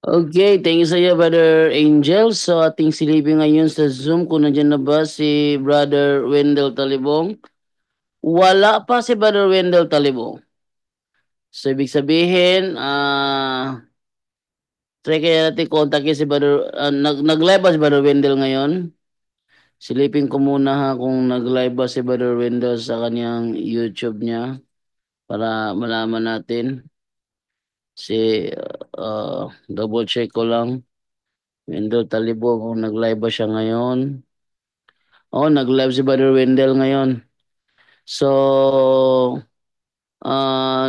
Okay, thank you sa iyo, Brother Angel. So, ating silipin ngayon sa Zoom kung nandiyan na ba si Brother Wendell Talibong. Wala pa si Brother Wendell Talibong. So, ibig sabihin, try kaya natin kontakin si Brother, nag-live ba si Brother Wendell ngayon? Silipin ko muna ha kung nag-live ba si Brother Wendell sa kanyang YouTube niya para malaman natin. Double check ko lang. Wendell Talibong kung nag-live ba siya ngayon. Oh, nag-live si Brother Wendell ngayon. So,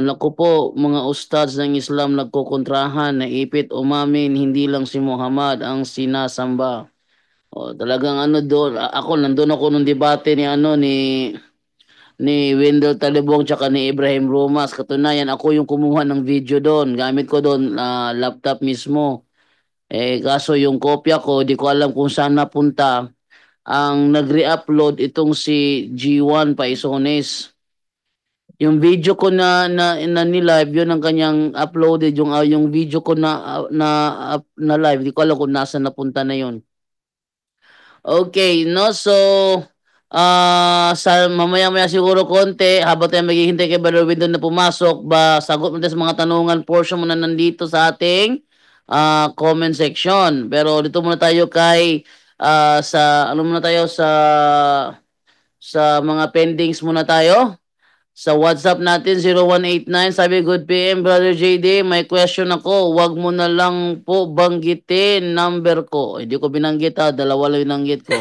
naku po, mga ustads ng Islam nagkukontrahan na ipit umamin, hindi lang si Muhammad ang sinasamba. Oh, talagang ano doon, ako nandun ako nung debate ni Wendell Talibong tsaka ni Ibrahim Romas. Katunayan, ako yung kumuha ng video doon. Gamit ko doon laptop mismo. Kaso yung kopya ko, di ko alam kung saan napunta. Ang nag-re-upload itong si G1 Paisones. Yung video ko na ni-live yun ang kanyang uploaded yung video ko na live. Di ko alam kung nasa napunta na yun. Okay, no? So, sa mamaya-maya siguro konti, habang tayo maghihintay kay Brother Windon na pumasok, sagot mo tayo sa mga tanungan, portion mo na nandito sa ating comment section. Pero dito muna tayo ano muna tayo sa mga pendings muna tayo. Sa WhatsApp natin 0189 sabi good PM Brother JD may question ako wag mo na lang po banggitin number ko hindi ko binanggit dalawa lang binanggit ko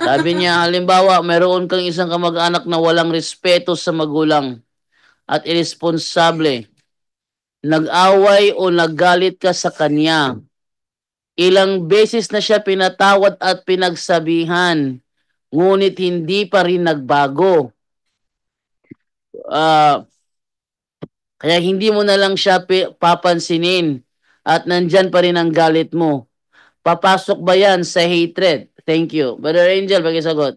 sabi niya halimbawa mayroon kang isang kamag-anak na walang respeto sa magulang at irresponsable nag-away o naggalit ka sa kanya ilang beses na siya pinatawad at pinagsabihan ngunit hindi pa rin nagbago ah kaya hindi mo na lang siya papansinin at nandyan pa rin ang galit mo. Papasok ba yan sa hatred? Thank you. Brother Angel, pakisagot.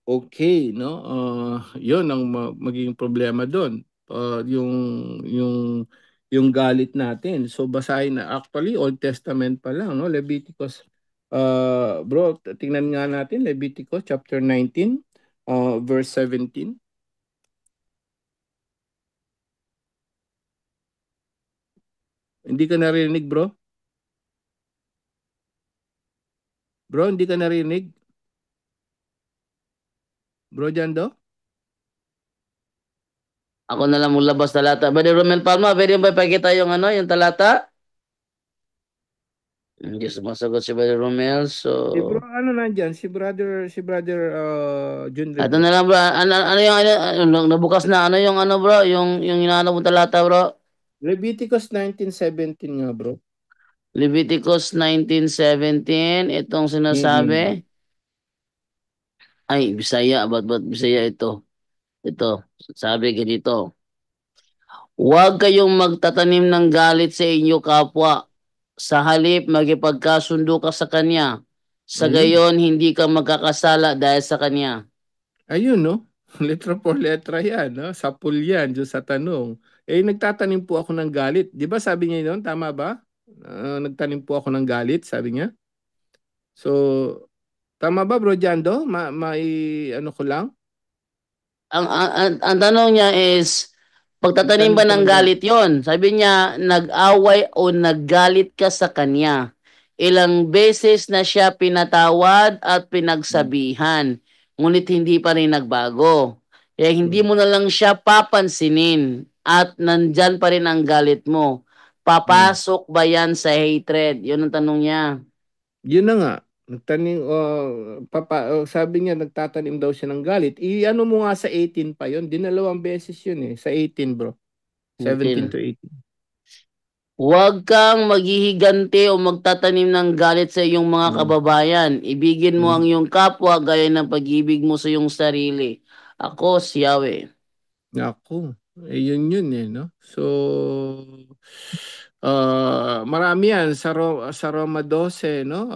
Okay, no? 'Yon ang magiging problema doon. Yung yung galit natin. So basahin na actually Old Testament pa lang, no? Leviticus. Bro, tingnan nga natin Leviticus chapter 19, verse 17. Hindi ka narinig, bro? Bro, hindi ka narinig? Bro Jando? Ako na lang mulabas talata. Brother Romel Palma, pwede ba ipakita yung yung talata? Hindi sumasagot si Brother Romel. So, Si bro, ano nandyan? Si brother Junre, ito bro. na lang bro. Ano yung nabukas na ano yung bro? Yung hinahanap mong talata bro? Leviticus 19:17 nga, bro. Leviticus 19:17. Itong Mm-mm. sinasabi. Ay, Bisaya. Ba't Bisaya ito? Ito. Sabi ganito. Huwag kayong magtatanim ng galit sa inyo kapwa. Sa halip, magipagkasundo ka sa kanya. Sa Ayun. gayon, hindi ka magkakasala dahil sa kanya. Ayun, no? Letra por letra yan, no? Sapul yan, dyan sa tanong. Nagtatanim po ako ng galit. Di ba sabi niya yun? Tama ba? Nagtanim po ako ng galit, sabi niya. So, tama ba, bro Jando? Ano ko lang? Ang tanong niya is, pagtatanim Nagtanim ba ko ng ng galit. galit yon? Sabi niya, nag-away o naggalit ka sa kanya. Ilang beses na siya pinatawad at Mm. pinagsabihan, ngunit hindi pa rin nagbago. Kaya hindi Mm. mo na lang siya papansinin at nandyan pa rin ang galit mo. Mm. Papasok ba yan sa hatred? Yun ang tanong niya. Yun na nga. Nagtanim, sabi niya, nagtatanim daw siya ng galit. Ano mo nga sa 18 pa yun? Dinalawang beses yun eh. Sa 18, bro. 17 Okay. to 18. Huwag kang maghihiganti o magtatanim ng galit sa iyong mga Mm. kababayan. Ibigin mo ang Mm. iyong kapwa gaya ng pag-ibig mo sa iyong sarili. Ako si Yahweh. Naku, yun eh, no? So, marami yan sa Roma 12, no?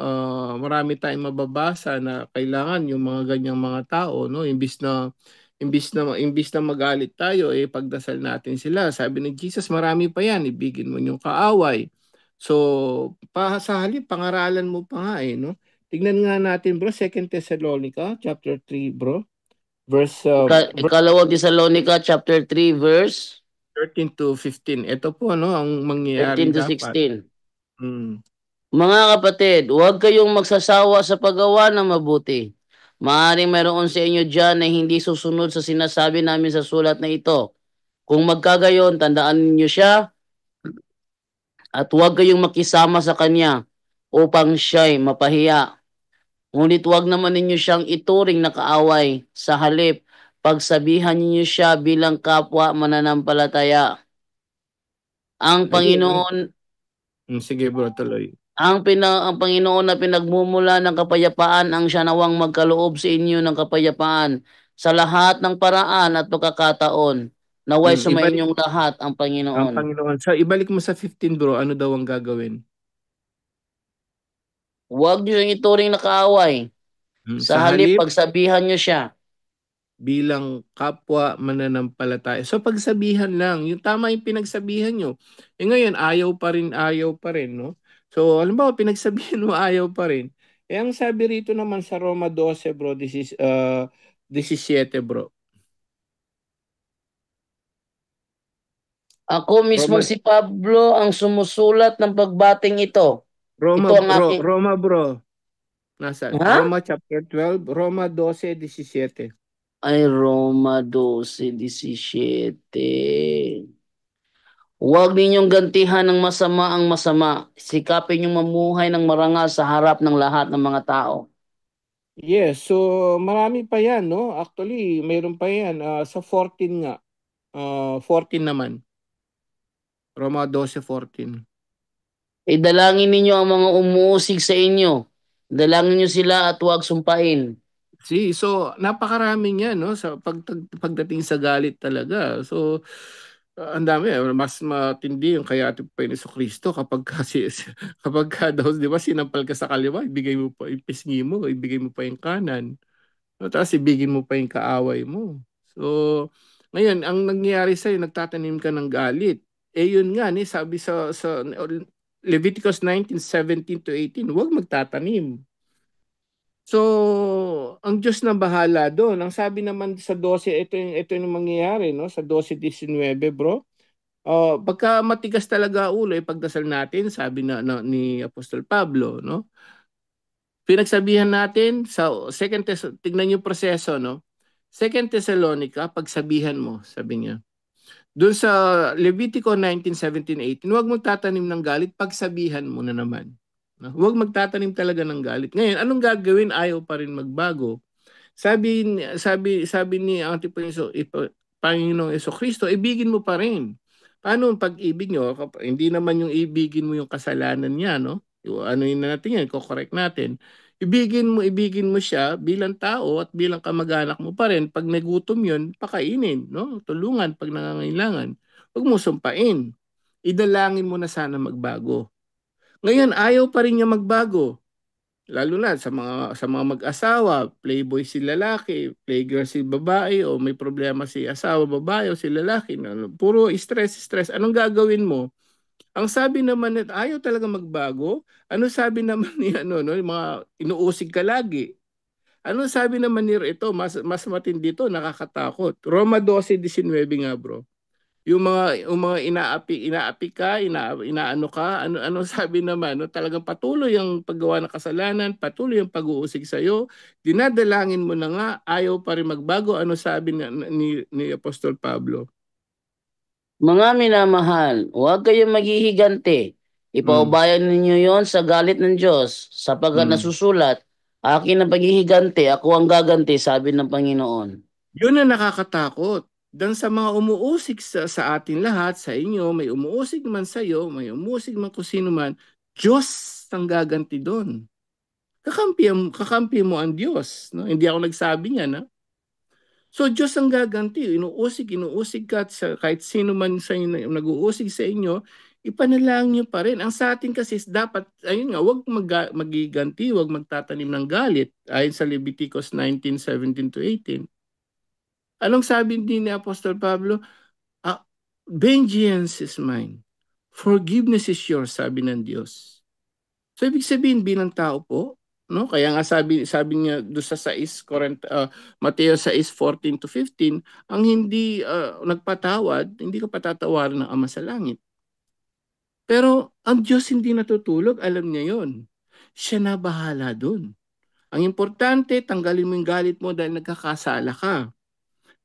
Marami tayong mababasa na kailangan yung mga ganyang mga tao, no? Imbis na Imbis na magalit tayo, pagdasal natin sila. Sabi ni Jesus, marami pa yan, ibigin mo yung kaaway. So, sa halip, pangaralan mo pa nga no? Tignan nga natin bro, 2 Thessalonica chapter 3 bro, verse Ikalawang Thessalonica chapter 3 verse 13 to 15. Ito po no, ang mangyayari 13 to dapat. 16. Mm. Mga kapatid, huwag kayong magsasawa sa paggawa ng mabuti. Maaaring mayroon sa inyo dyan na hindi susunod sa sinasabi namin sa sulat na ito. Kung magkagayon, tandaan ninyo siya at huwag kayong makisama sa kanya upang siya'y mapahiya. Ngunit huwag naman ninyo siyang ituring na kaaway. Sa halip, pagsabihan ninyo siya bilang kapwa mananampalataya. Ang Ayun. Panginoon Sige bro, tuloy. ang Panginoon na pinagmumula ng kapayapaan ang siya nawang magkaloob sa inyo ng kapayapaan sa lahat ng paraan at pagkakataon. Naway Ibalik sumainyong lahat ang ang Panginoon. Panginoon. So, ibalik mo sa 15 bro, ano daw ang gagawin? Huwag niyo siyang ituring na kaaway. Sa Sa halip, halip, pagsabihan niyo siya. bilang kapwa mananampalataya. So pagsabihan lang, yung tama yung pinagsabihan nyo. Ngayon, ayaw pa rin, no? So, halimbawa, pinagsabihan mo, ayaw pa rin. Ang sabi rito naman sa Roma 12, bro, this is 17, bro. Ako mismo Roma, si Pablo ang sumusulat ng pagbating ito. Roma, Ito ang aking... Roma, bro. Nasaan? Ha? Roma chapter 12, Roma 12:17. Ay, Roma 12:17. Huwag ninyong gantihan ng masama ang masama. Sikapin niyong mamuhay ng marangal sa harap ng lahat ng mga tao. Yes, so marami pa yan, no? Actually, mayroon pa yan. Sa 14 nga. 14 naman. Roma 12:14. Idalangin ninyo ang mga umuusig sa inyo. Dalangin niyo sila at huwag sumpain. See, so napakarami niya no sa pagdating sa galit talaga. So ang dami mas matindi yung kay Ate pa ni Kristo kapag kasi kapag ka daw 'di ba sinampal ka sa kaliwa, ibigay mo pa ipisngi mo, ibigay mo pa yung kanan. No, tapos ibigin mo pa yung kaaway mo. So ngayon ang nangyayari sa nagtatanim ka ng galit. Yun nga ni sabi sa Leviticus 19:17 to 18, huwag magtatanim. So, ang Diyos na bahala doon. Ang sabi naman sa 12, ito yung mangyayari, no? Sa 12:19, bro. Pagka matigas talaga ulo, pagdasal natin, sabi ni Apostol Pablo, no? Pinagsabihan natin sa tignan yung proseso, no? 2 Thessalonica, pagsabihan mo, sabi niya. Doon sa Levitico 19:17-18, huwag mong tatanim ng galit, pagsabihan mo na naman. No? Huwag magtatanim talaga ng galit. Ngayon, anong gagawin? Ayaw pa rin magbago. Sabi ni Panginoong Kristo, ibigin mo pa rin. Paano ang pag-ibig nyo? Hindi naman yung ibigin mo yung kasalanan niya, no? Ano yun natin yan, correct natin. Ibigin mo siya bilang tao at bilang kamag-anak mo pa rin. Pag nagutom yun, pakainin, no? Tulungan pag nangangailangan. Huwag mo sumpain. Idalangin mo na sana magbago. Ngayon, ayaw pa rin niya magbago. Lalo na sa mga mag-asawa, playboy si lalaki, playgirl si babae, o may problema si asawa babae o si lalaki, puro stress. Anong gagawin mo? Ang sabi naman nito, ayaw talaga magbago. Ano sabi naman ni no, yung mga inuusig ka lagi? Ano sabi naman ni ito, mas matindi to, nakakatakot. Roma 12:19 nga, bro. Yung mga inaapi ka, inaano ka, ano sabi naman, no? Talagang patuloy ang paggawa ng kasalanan, patuloy ang pag-uusig sa iyo. Dinadalangin mo na nga, ayaw pa rin magbago. Ano sabi ni Apostol Pablo? Mga minamahal, huwag kayong maghihigante. Mm. Ipaubayan ninyo yon sa galit ng Diyos, sapagkat Mm. nasusulat, akin ang paghihigante, ako ang gaganti, sabi ng Panginoon. Yun ang nakakatakot. Dan sa mga umuusig sa atin lahat, sa inyo, may umuusig man sa iyo, may umuusig man kung sino man, Diyos ang gaganti doon. Kakampi mo ang Diyos. No? Hindi ako nagsabi niya, na. So, Diyos ang gaganti. Inuusig ka at kahit sino man sa inyo na nag-uusig sa inyo, ipanalangin niyo pa rin. Ang sa atin kasi is dapat, ayun nga, huwag magiganti, huwag magtatanim ng galit. Ayon sa Leviticus 19:17 to 18. Anong sabi din ni Apostol Pablo? Vengeance is mine. Forgiveness is yours, sabi ng Diyos. So ibig sabihin bilang tao po, no? Kaya nga sabi niya do sa 6 Mateo 6:14-15, ang hindi nagpatawad, hindi ka patatawarin ng Ama sa langit. Pero ang Diyos hindi natutulog, alam niya 'yon. Siya na bahala doon. Ang importante, tanggalin mo yung galit mo dahil nagkakasala ka.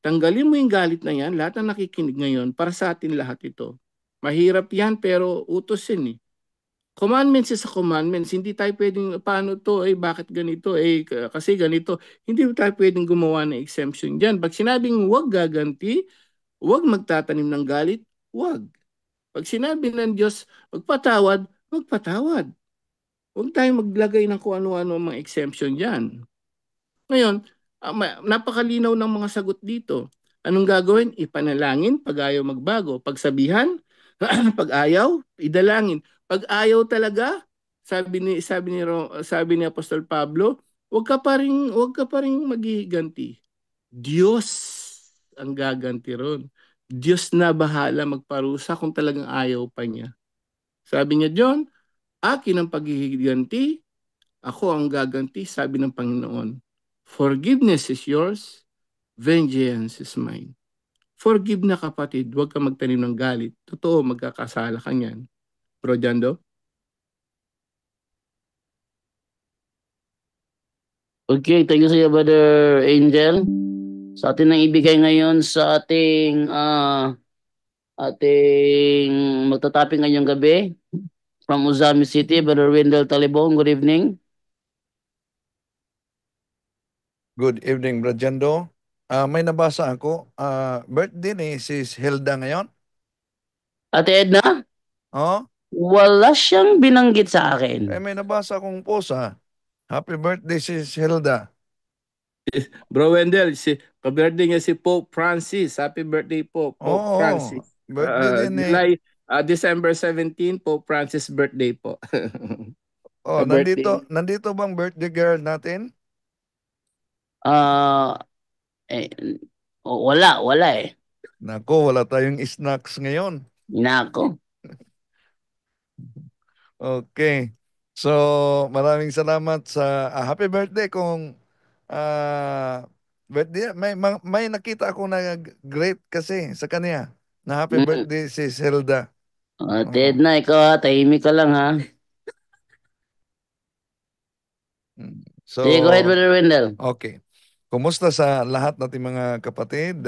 Tanggalin mo yung galit na yan, lahat ng nakikinig ngayon, para sa atin lahat ito. Mahirap yan, pero utos yun eh. Commandments is a commandments. Hindi tayo pwedeng, paano to, bakit ganito, kasi ganito. Hindi tayo pwedeng gumawa ng exemption dyan. Pag sinabing huwag gaganti, huwag magtatanim ng galit, huwag. Pag sinabi ng Diyos, magpatawad, magpatawad. Huwag tayong maglagay ng kung ano-ano mga exemption dyan. Ngayon, napakalinaw ng mga sagot dito. Anong gagawin? Ipanalangin pag ayaw magbago. Pagsabihan, pag ayaw, idalangin. Pag ayaw talaga, sabi ni Apostol Pablo, wag ka pa ring maghihiganti. Diyos ang gaganti ron. Diyos na bahala magparusa kung talagang ayaw pa niya. Sabi niya, John, akin ang paghihiganti, ako ang gaganti, sabi ng Panginoon. Forgiveness is yours, vengeance is mine. Forgive na kapatid, huwag ka magtanim ng galit. Totoo, magkakasala ka niyan. Bro Jando? Okay, thank you sa iyo, Brother Angel. Sa atin nang ibigay ngayon sa ating magtataping ngayong gabi from Uzami City, Brother Wendell Talibong. Good evening. Good evening, Brajando. May nabasa ako. Birthday ni Sis Hilda ngayon. Ate Edna, Oh, wala siyang binanggit sa akin. may nabasa akong post ha. Happy birthday, Sis Hilda. Bro Wendell, ka-birthday niya si Pope Francis. Happy birthday po, Pope Francis. Birthday din ni... December 17, Pope Francis birthday po. nandito bang birthday girl natin? Wala eh. Nako, wala tayong snacks ngayon. Nako. Okay. So, maraming salamat sa happy birthday kung birthday. May nakita ako na great kasi sa kanya na happy birthday si Hilda. Ted na, ikaw tahimik ka lang ha. So, sige, go ahead, Brother Wendell. Okay. Kumusta sa lahat nating mga kapatid,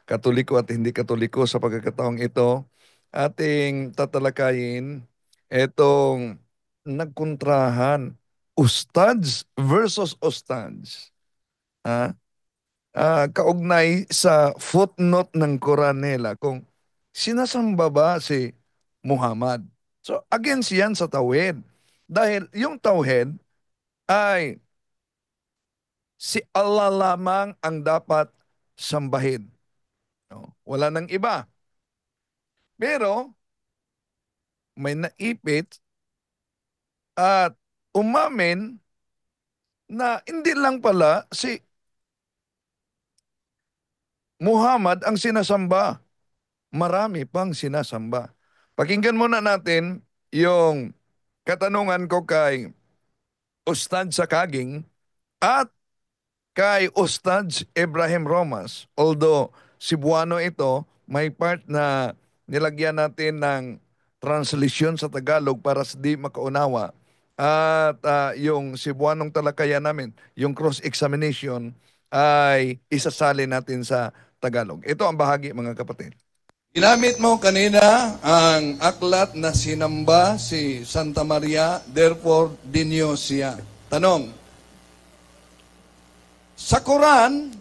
Katoliko at hindi Katoliko sa pagkakataong ito? Ating tatalakayin itong nagkontrahan, ustads versus ustads. Kaugnay sa footnote ng Quran nila kung sinasamba ba si Muhammad. So against yan sa tawhid. Dahil yung tawhid ay si Allah lamang ang dapat sambahin. No? Wala nang iba. Pero may naipit at umamin na hindi lang pala si Muhammad ang sinasamba. Marami pang sinasamba. Pakinggan muna natin yung katanungan ko kay Ustad Sakaging at kay Ustad Ibrahim Romas. Although Cebuano ito, may part na nilagyan natin ng translation sa Tagalog para sa di makaunawa. At yung Cebuanong talakayan namin, yung cross-examination ay isasali natin sa Tagalog. Ito ang bahagi, mga kapatid. Ginamit mo kanina ang aklat na sinamba si Santa Maria, therefore dinyo siya. Tanong, sa Quran,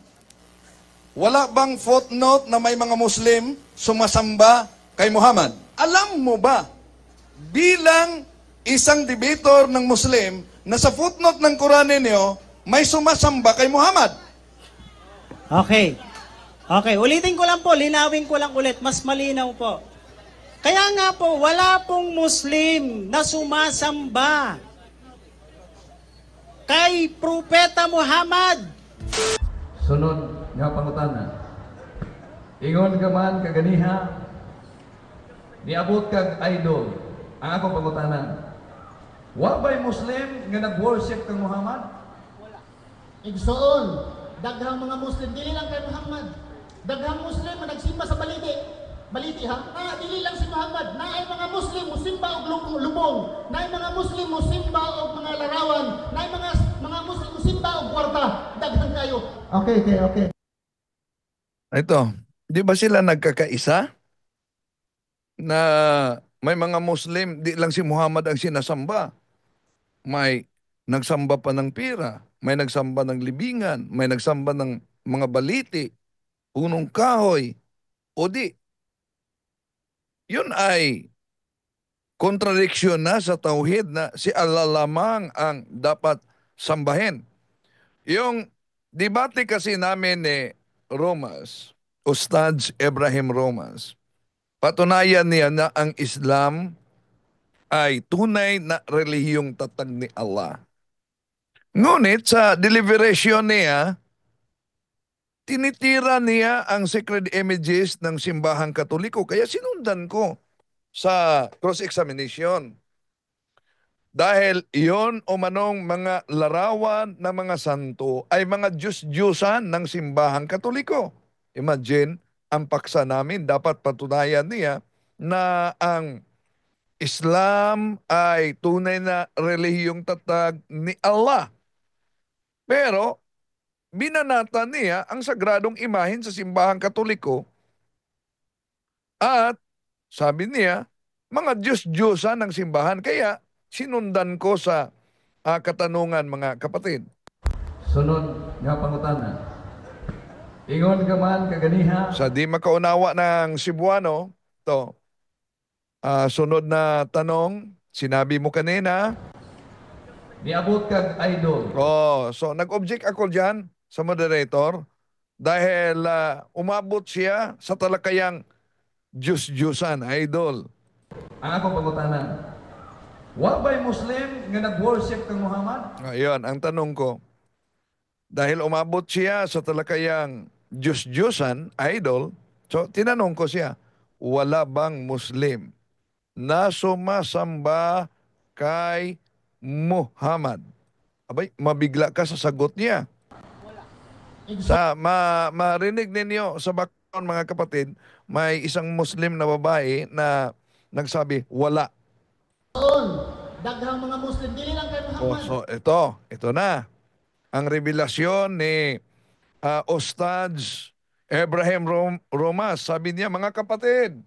wala bang footnote na may mga Muslim sumasamba kay Muhammad? Alam mo ba, bilang isang debater ng Muslim, na sa footnote ng Quran ninyo, may sumasamba kay Muhammad? Okay, ulitin ko lang po, linawin ko lang ulit, mas malinaw po. Kaya nga po, wala pong Muslim na sumasamba kay Propeta Muhammad. Sunod nga pangutana. Ingon ka man kaganiha, niabot kag idol. Ang akong pangutanan, wa ba'y Muslim nga nag-worship kang Muhammad? Igsoon, daghang mga Muslim, dili lang kay Muhammad. Daghang Muslim nga nagsimba sa baliti. Baliti ha? Dili lang si Muhammad. Naay mga Muslim musimba og lubong. Naay mga Muslim musimba og mga larawan. Naay mga Muslim musimba og kwarta. Daghang kayo. Okay. Ito, di ba sila nagkakaisa? Na may mga Muslim, di lang si Muhammad ang sinasamba. May nagsamba pa ng pira, may nagsamba ng libingan, may nagsamba ng mga baliti, punong kahoy, o di. Yun ay kontradiksyon na sa tauhid na si Allah lamang ang dapat sambahin. Yung debate kasi namin ni Romas, Ustadz Ibrahim Romas, patunayan niya na ang Islam ay tunay na relihiyong tatag ni Allah. Ngunit sa deliberation niya, tinitira niya ang sacred images ng simbahang Katoliko. Kaya sinundan ko sa cross-examination. Dahil iyon o manong mga larawan ng mga santo ay mga Diyos-Diyosan ng simbahang Katoliko. Imagine, ang paksa namin dapat patunayan niya na ang Islam ay tunay na relihiyong tatag ni Allah. Pero, binanata niya ang sagradong imahen sa simbahang Katoliko at sabi niya, mga Diyos-Diyosan ng simbahan. Kaya, sinundan ko sa katanungan mga kapatid. Sunod nga pangutana. Ingon ka man kaganiha. Sa di makaunawa ng Cebuano, to, sunod na tanong, sinabi mo kanina, niabot kag idol. So nag-object ako dyan sa moderator dahil umabot siya sa talakayang Diyos-Diyosan, idol. Ang akong pangutanan, wa ba'y Muslim nga nag-worship kang Muhammad? Ayun, ang tanong ko. Dahil umabot siya sa talakayang Diyos-Diyosan, idol, so tinanong ko siya, wala bang Muslim na sumasamba kay Muhammad? Abay, mabigla ka sa sagot niya. Sa marinig ninyo sa background mga kapatid, may isang Muslim na babae na nagsabi, wala. Daghang mga Muslim, dili lang kay Muhammad. So ito na. Ang revelasyon ni Ustadz Ibrahim Romas, sabi niya, mga kapatid,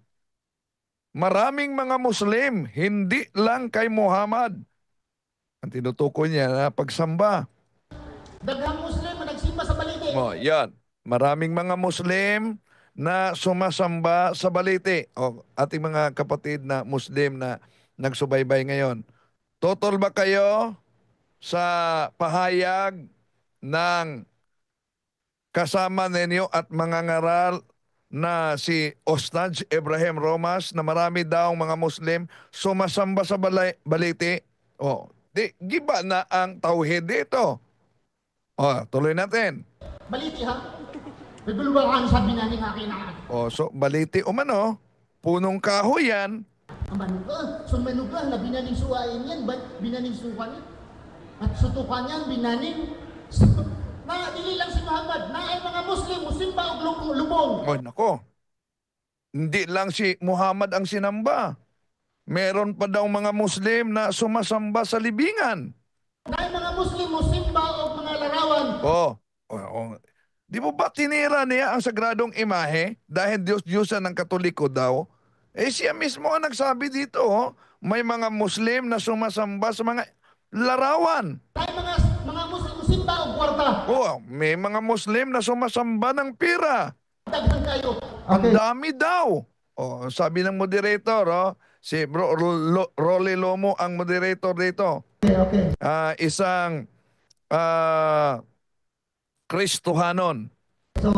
maraming mga Muslim, hindi lang kay Muhammad. Ang tinutukoy niya na pagsamba. Daghang Muslim na nagsimba sa baliti. Yan. Maraming mga Muslim na sumasamba sa baliti. Ating mga kapatid na Muslim na nagsubaybay ngayon. Total ba kayo sa pahayag ng kasama ninyo at mga ngaral na si Ustadz Ibrahim Romas na marami daw mga Muslim sumasamba sa baliti? Giba na ang tauhid dito. Tuloy natin. Baliti ha? Nagulubakan sabi na ni nga kinaan. So baliti umano, punong kahoy yan. Ang manuga, so manuga, na binaning suwain yan, binaning sukan yan. At sutukan yan, binaning. Na dili lang si Muhammad, na ay mga Muslim, musimba og lubong. Nako. Hindi lang si Muhammad ang sinamba. Meron pa daw mga Muslim na sumasamba sa libingan. Na ay mga Muslim, musimba og mga larawan. Di mo ba tinira niya ang sagradong imahe dahil Diyos-Diyosan ng Katoliko daw? Siya mismo ang nagsabi dito, may mga Muslim na sumasamba sa mga larawan. Ay mga Muslim musimba og kwarta. May mga Muslim na sumasamba ng pira. Daghang kayo. Ang dami daw. Sabi ng moderator, si Bro Rolly Lomo ang moderator dito. Okay. Isang Kristohanon. So,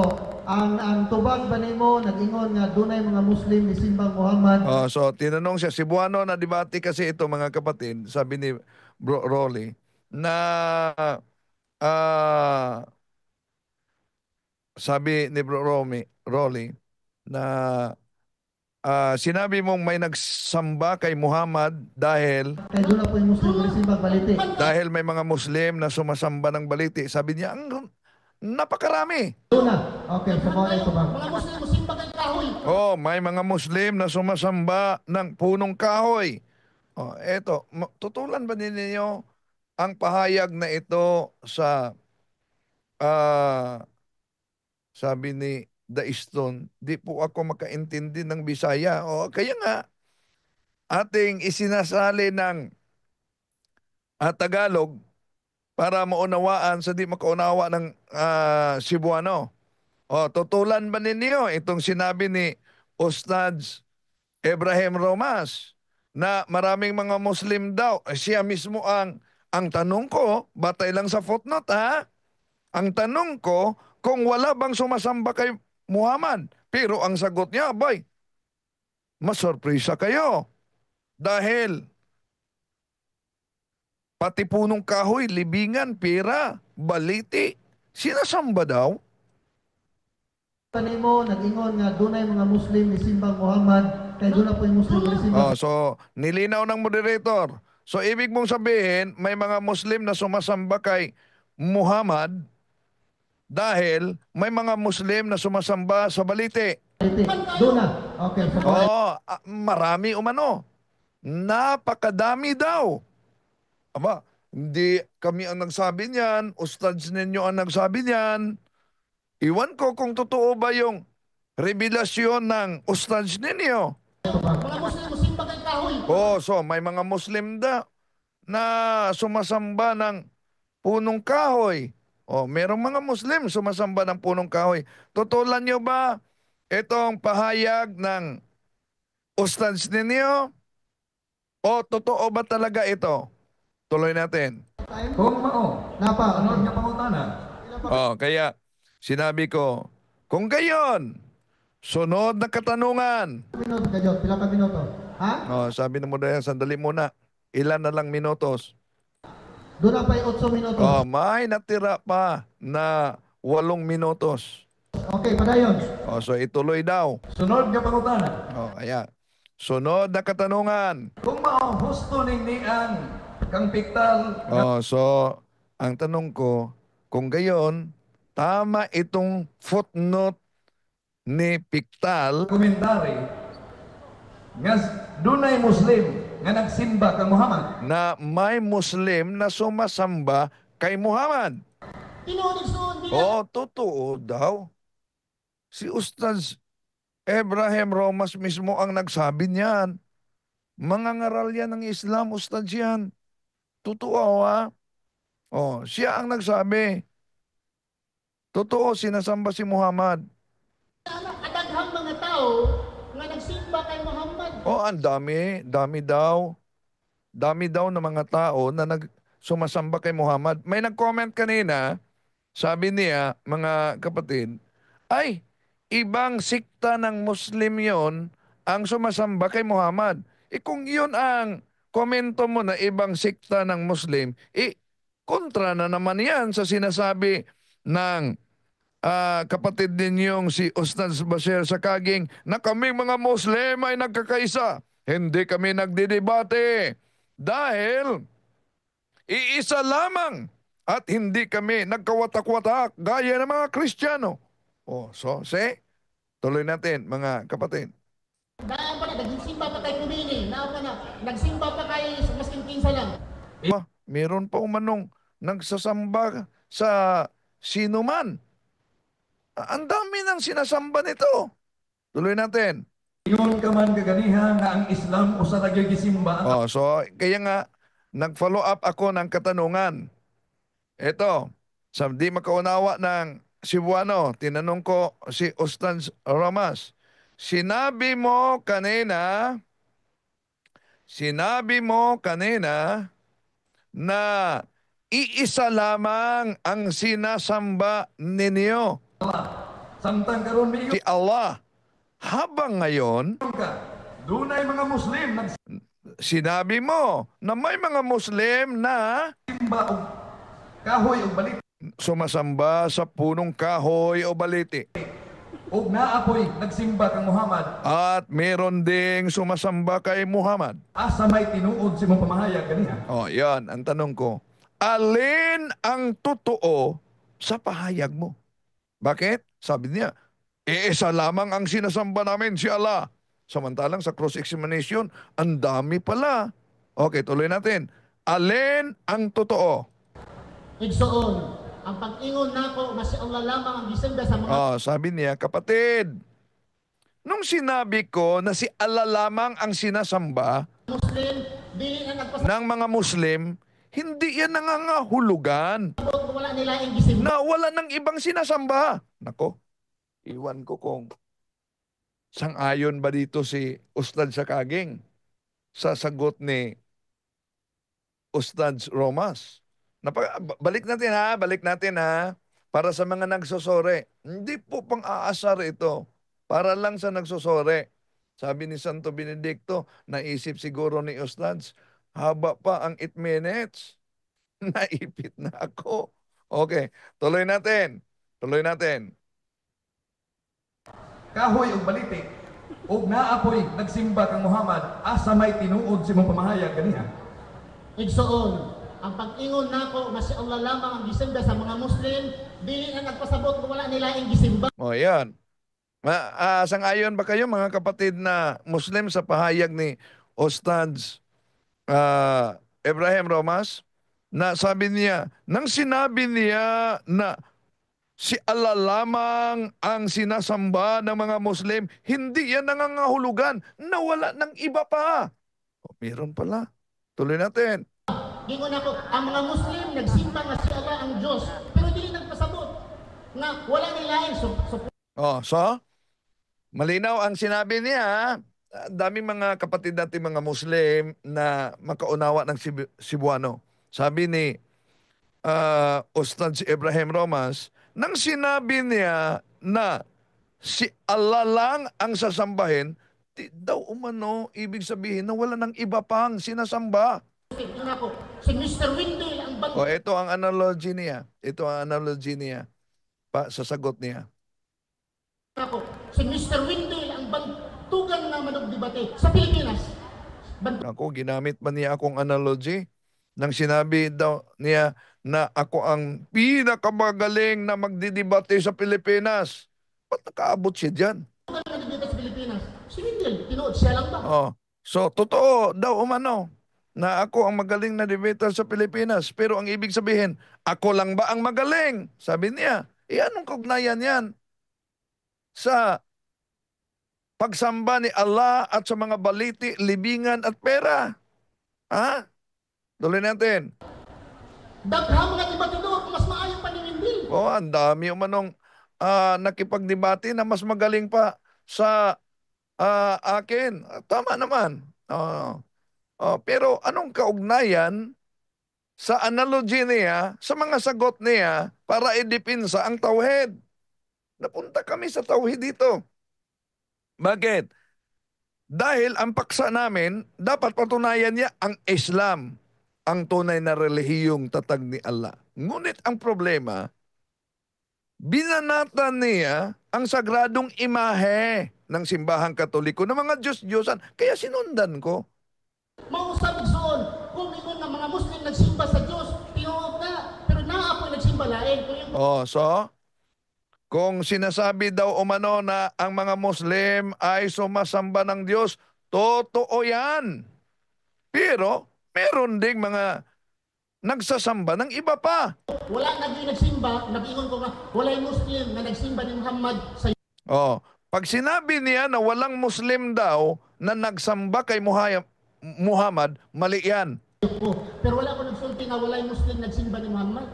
ang tubag ba nimo nag-ingon nga dunay mga Muslim ni simbang Muhammad? So tinanong siya, Cebuano na debate kasi ito mga kapatid, sabi ni Bro Rolly, na sabi ni Bro Rolly, na sinabi mong may nagsamba kay Muhammad dahil Kaya doon na po yung Muslim nagsimba baliti. may mga Muslim na sumasamba ng baliti. Sabi niya, ang napakarami. Doon na. Okay, sa mga ito ba? Mga Muslim musimba kay kahoy. Oh, may mga Muslim na sumasamba ng punong kahoy. Oh, eto, tutulan ba ninyo ang pahayag na ito sa sabi ni Daiston, di po ako makaintindi ng Bisaya. O, kaya nga, ating isinasali ng Tagalog para maunawaan sa di makaunawa ng Cebuano. O, tutulan ba ninyo itong sinabi ni Ustad Ibrahim Romas na maraming mga Muslim daw? Siya mismo ang tanong ko, batay lang sa footnote ha, ang tanong ko, kung wala bang sumasamba kay Muhammad? Pero ang sagot niya, abay, masorpresa kayo. Dahil pati punong kahoy, libingan, pera, baliti, sinasamba daw. Kanimo nag-ingon nga doon ay mga Muslim ni simbang Muhammad. Kaya doon na po yung Muslim nagsimba. Oh, so, nilinaw ng moderator. So, ibig mong sabihin, may mga Muslim na sumasamba kay Muhammad dahil may mga Muslim na sumasamba sa baliti. Baliti. Doon na. Okay, sa mga Oh, marami umano. Napakadami daw. Aba, hindi kami ang nagsabi niyan, ustads ninyo ang nagsabi niyan. Iwan ko kung totoo ba yung revelasyon ng ustads ninyo. mga Muslim musimba kay kahoy. Oh, so may mga Muslim na sumasamba ng punong kahoy. Oh, merong mga Muslim sumasamba ng punong kahoy. Tutulan nyo ba itong pahayag ng ustads ninyo? O totoo ba talaga ito? Tuloy natin. Kung mao, Napa, ano niya pangutanan? Oh, kaya sinabi ko, kung gayon, sunod na katanungan. minuto ka Jod, pila ka minuto? Ha? Oh, sabi na mo na yan, sandali muna. Ilan na lang minutos? Doon na pa yung 8 minuto. Oh, may natira pa na 8 minutos. Okay, padayon. Oh, so ituloy daw. Sunod nga pangutanan. Oh, kaya sunod na katanungan. Kung mao, husto ning niang kang piktal Oh, so ang tanong ko, kung gayon, tama itong footnote ni Piktal komentary nga dunay Muslim nga nagsimba kang Muhammad. na may Muslim na sumasamba kay Muhammad. Tinuod-suod nila. Oh, totoo daw. Si Ustaz Ibrahim Romas mismo ang nagsabi niyan. Mga ngaral yan ng Islam, Ustaz yan. Totoo ha? Oh, siya ang nagsabi. Totoo, sinasamba si Muhammad. Kadaghang mga tao nga nagsimba kay Muhammad. Oh, ang dami daw. Dami daw ng mga tao na sumasamba kay Muhammad. May nag-comment kanina, sabi niya, mga kapatid, ay, ibang sikta ng Muslim yon ang sumasamba kay Muhammad. Kung yun ang komento mo na ibang sikta ng Muslim, kontra na naman yan sa sinasabi ng kapatid ninyong si Ustaz Bashir Sakaging na kaming mga Muslim ay nagkakaisa. Hindi kami nagdidebate dahil iisa lamang at hindi kami nagkawatak-watak gaya ng mga Kristiyano. Oh, so, tuloy natin mga kapatid. Daan pa na, nagsimba pa kay Kumini. Daan pa na, nagsimba pa kay masking kinsa lang. Meron pa umanong nagsasamba sa sino man. Ang dami ng sinasamba nito. Tuloy natin. Ingon ka man kaganiha nga ang Islam usa ra gyud gisimba. Oh, so kaya nga nag-follow up ako ng katanungan. Ito, sa di makaunawa ng Cebuano, tinanong ko si Ustaz Romas. Sinabi mo kanina na iisa lamang ang sinasamba ninyo, Samtang karon si miingon Allah. Habang ngayon, ka, dunay mga Muslim sinabi mo na may mga Muslim na nagsimba og kahoy og balit. sumasamba sa punong kahoy o baliti. ug naapoy nagsimba kang Muhammad At meron ding sumasamba kay Muhammad. asa may tinuod si mong pamahayag ganiha. Oh, yan ang tanong ko. Alin ang totoo sa pahayag mo? Bakit? Sabi niya, isa lamang ang sinasamba namin, si Allah. Samantalang sa cross-examination, ang dami pala. Okay, tuloy natin. Alin ang totoo? Igsoon, ang pag-ingon nako nga si Allah lamang ang gisimba sa mga Sabi niya, kapatid, nung sinabi ko na si Allah lamang ang sinasamba Muslim, dili na nagpasabot ng mga Muslim, hindi yan nangangahulugan nga wala nila ang gisimba. na wala ng ibang sinasamba. Nako, iwan ko kung sang-ayon ba dito si Ustad Sakaging sa sagot ni Ustad Romas. Balik natin ha, para sa mga nagsusore. Hindi po pang-aasar ito, para lang sa nagsusore. Sabi ni Santo Benedicto, naisip siguro ni Ustads, haba pa ang 8 minutes. Naipit na ako. Okay, tuloy natin. Kahoy ug baliti ug naapoy nagsimba kang Muhammad asa may tinuod si mong pamahayag ganiha. Igsoon, ang pag-ingon nako nga si Allah lamang ang gisimba sa mga Muslim, dili na nagpasabot nga wala nila ang gisimba. O yan. Sang-ayon ba kayo mga kapatid na Muslim sa pahayag ni Ustads Ibrahim Romas? Na sabi niya, nang sinabi niya na si Allah lamang ang sinasamba ng mga Muslim, hindi yan nangangahulugan na wala ng iba pa. Meron pala. Tuloy natin. Gingon ako, ang mga Muslim nagsimba nga si Allah ang Diyos, pero dili nagpasabot nga wala nila ang Malinaw ang sinabi niya. Daming mga kapatid natin mga Muslim na makaunawa ng Cebuano. Sabi ni Ustad Ibrahim Romas, nang sinabi niya na si Allah lang ang sasambahin, di daw umano ibig sabihin na wala ng iba pang sinasamba. Gingon ako, si Mr. Windel ang bang Ito ang analogy niya. Sa sagot niya. ako, si Mr. Windel ang bantugan na manugdebate sa Pilipinas. Ako, ginamit ba niya akong analogy? Nang sinabi daw niya na ako ang pinakamagaling na magdidebate sa Pilipinas. Ba't nakaabot siya dyan? Bantugan na manugdebate sa Pilipinas. Si Windel, tinuod siya lang ba? So, totoo daw umano na ako ang magaling na debater sa Pilipinas. Pero ang ibig sabihin, ako lang ba ang magaling? Sabi niya, anong kaugnayan yan sa pagsamba ni Allah at sa mga baliti, libingan at pera? Ha? Tuloy natin. Daghang mga debatidor, mas maayo pa ni Windel. Ang dami umanong nakipagdebate na mas magaling pa sa akin. Tama naman. Pero anong kaugnayan sa analogy niya, sa mga sagot niya para idipinsa ang tauhid? Napunta kami sa tauhid dito. Bakit? Dahil ang paksa namin, dapat patunayan niya ang Islam, ang tunay na relihiyong tatag ni Allah. Ngunit ang problema, binanatan niya ang sagradong imahe ng simbahang Katoliko ng mga Diyos-Diyosan. Kaya sinundan ko. Mausap igsoon, kung ingon nga mga Muslim nagsimba sa Diyos, tinuod na, pero naapoy nagsimba lain. Kung sinasabi daw umano na ang mga Muslim ay sumasamba ng Diyos, totoo yan. Pero meron ding mga nagsasamba ng iba pa. Wala nagsimba, nag-ingon ko nga, walay Muslim na nagsimba ni Muhammad sa Pag sinabi niya na walang Muslim daw na nagsamba kay Muhammad, mali yan. Pero wala ko nagsulti nga walay Muslim nagsimba ni Muhammad.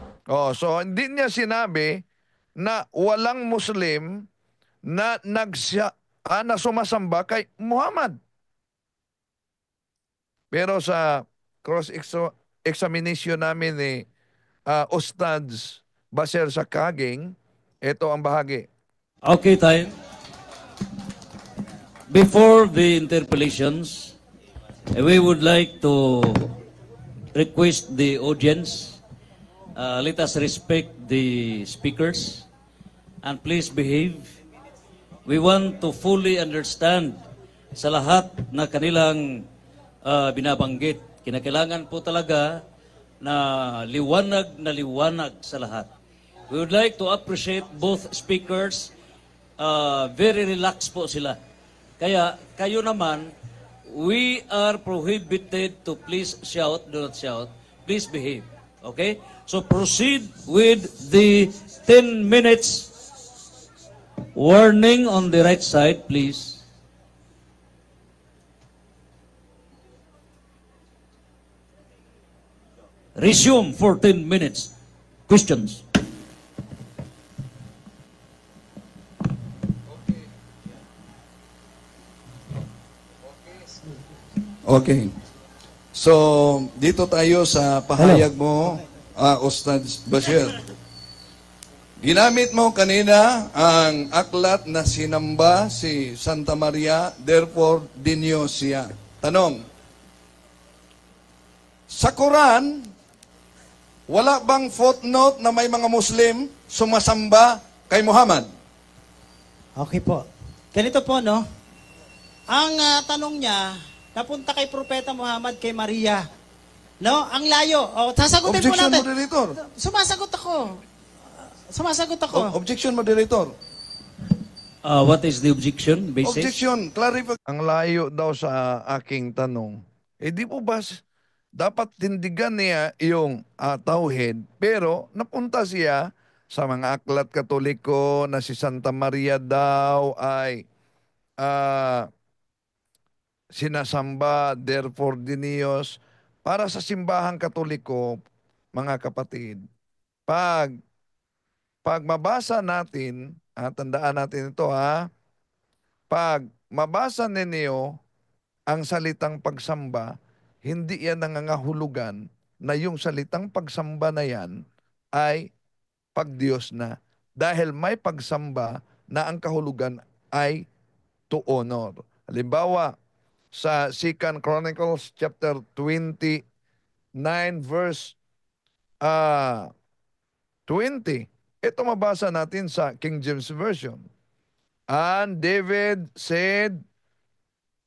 So hindi niya sinabi na walang Muslim na na sumasamba kay Muhammad. Pero sa cross-examination namin ni Ustads Baser Sakaging, ito ang bahagi. Okay, time. Before the interpellations, we would like to request the audience, let us respect the speakers and please behave we want to fully understand sa lahat na kanilang binabanggit. Kinakailangan po talaga na liwanag sa lahat. We would like to appreciate both speakers. Very relaxed po sila. Kaya kayo naman, we are prohibited to please shout, do not shout. Please behave. Okay? So proceed with the 10 minutes warning on the right side, please. Resume for 10 minutes. Questions. Okay. So, dito tayo sa pahayag mo, Ustad Bashir. Ginamit mo kanina ang aklat na sinamba si Santa Maria, therefore dinyo siya. Tanong, sa Quran, wala bang footnote na may mga Muslim sumasamba kay Muhammad? Okay po. Ganito po, no? Ang tanong niya, napunta kay Propeta Muhammad, kay Maria. No? Ang layo. O, sasagutin po Objection, natin. moderator. Sumasagot ako. Objection, moderator. What is the objection, basis? Objection, clarify. Ang layo daw sa aking tanong. Di po ba dapat tindigan niya yung tauhid, pero napunta siya sa mga aklat Katoliko na si Santa Maria daw ay sinasamba, therefore dinios. Para sa simbahang Katoliko, mga kapatid, pag mabasa natin, tandaan natin ito pag mabasa ninyo ang salitang pagsamba, hindi yan nangangahulugan na yung salitang pagsamba na yan ay pagdiyos na. Dahil may pagsamba na ang kahulugan ay to honor. Halimbawa, sa 2 Chronicles chapter 29 verse 20. Ito mabasa natin sa King James Version. And David said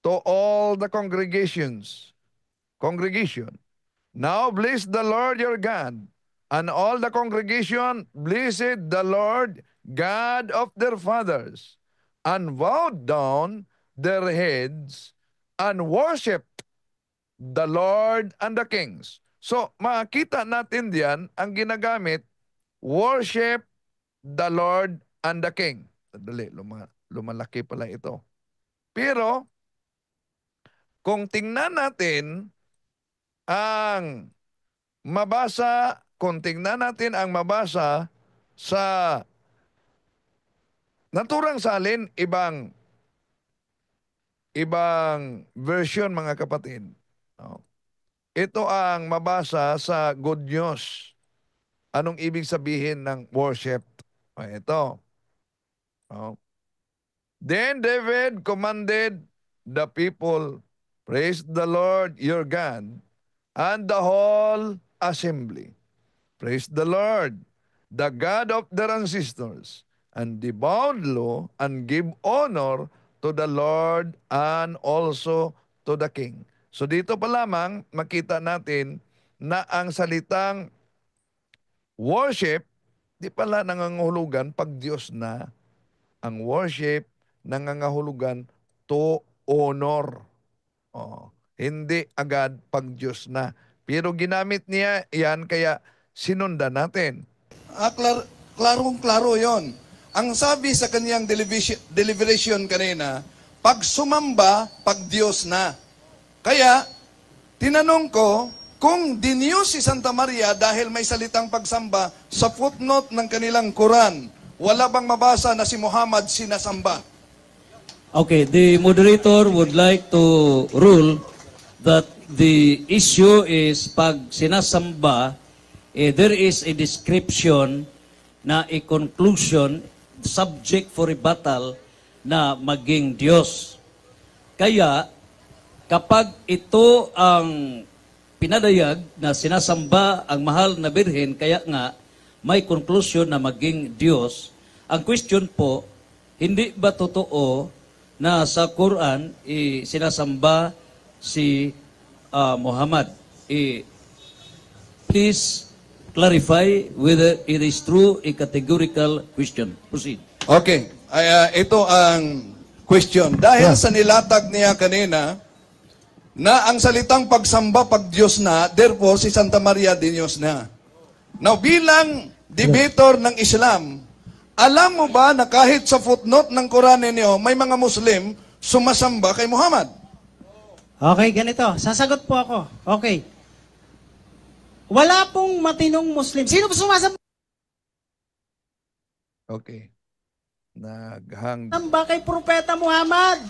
to all the congregation, now bless the Lord your God. And all the congregation blessed the Lord God of their fathers, and bowed down their heads and worshiped the Lord and the kings. So, makita natin diyan ang ginagamit, worship the Lord and the king. Dali, lumalaki pala ito. Pero, kung tingnan natin ang mabasa sa naturang salin, ibang version, mga kapatid. Ito ang mabasa sa Good News. Anong ibig sabihin ng worship? Ito. Then David commanded the people, praise the Lord your God, and the whole assembly. Praise the Lord, the God of their ancestors, and they bowed low and give honor to the Lord and also to the King. So dito pa lamang makita natin na ang salitang worship, di pala nangangahulugan pag Diyos na. Ang worship, nangangahulugan to honor. Hindi agad pag Diyos na. Pero ginamit niya yan, kaya sinundan natin. Klarong-klaro yon. Ang sabi sa kanyang deliberation kanina, pag sumamba, pag Diyos na. Kaya, tinanong ko, kung diniyos si Santa Maria dahil may salitang pagsamba sa footnote ng kanilang Quran, wala bang mabasa na si Muhammad sinasamba? Okay, the moderator would like to rule that the issue is pag sinasamba, there is a description na a conclusion, subject for rebuttal na maging Diyos. Kaya, kapag ito ang pinadayag na sinasamba ang mahal na birhen, kaya nga may conclusion na maging Diyos, ang question po, hindi ba totoo na sa Quran sinasamba si Muhammad? Please clarify whether it is true, a categorical question. Proceed. Okay. Ito ang question. Dahil sa nilatag niya kanina na ang salitang pagsamba pag Diyos na, therefore si Santa Maria din Diyos na. Now, bilang debater ng Islam, alam mo ba na kahit sa footnote ng Quran ninyo, may mga Muslim sumasamba kay Muhammad? Okay, ganito. Sasagot po ako. Okay. Wala pong matinong Muslim. Sino po sumasamba Okay. Naghang... kay Propeta Muhammad?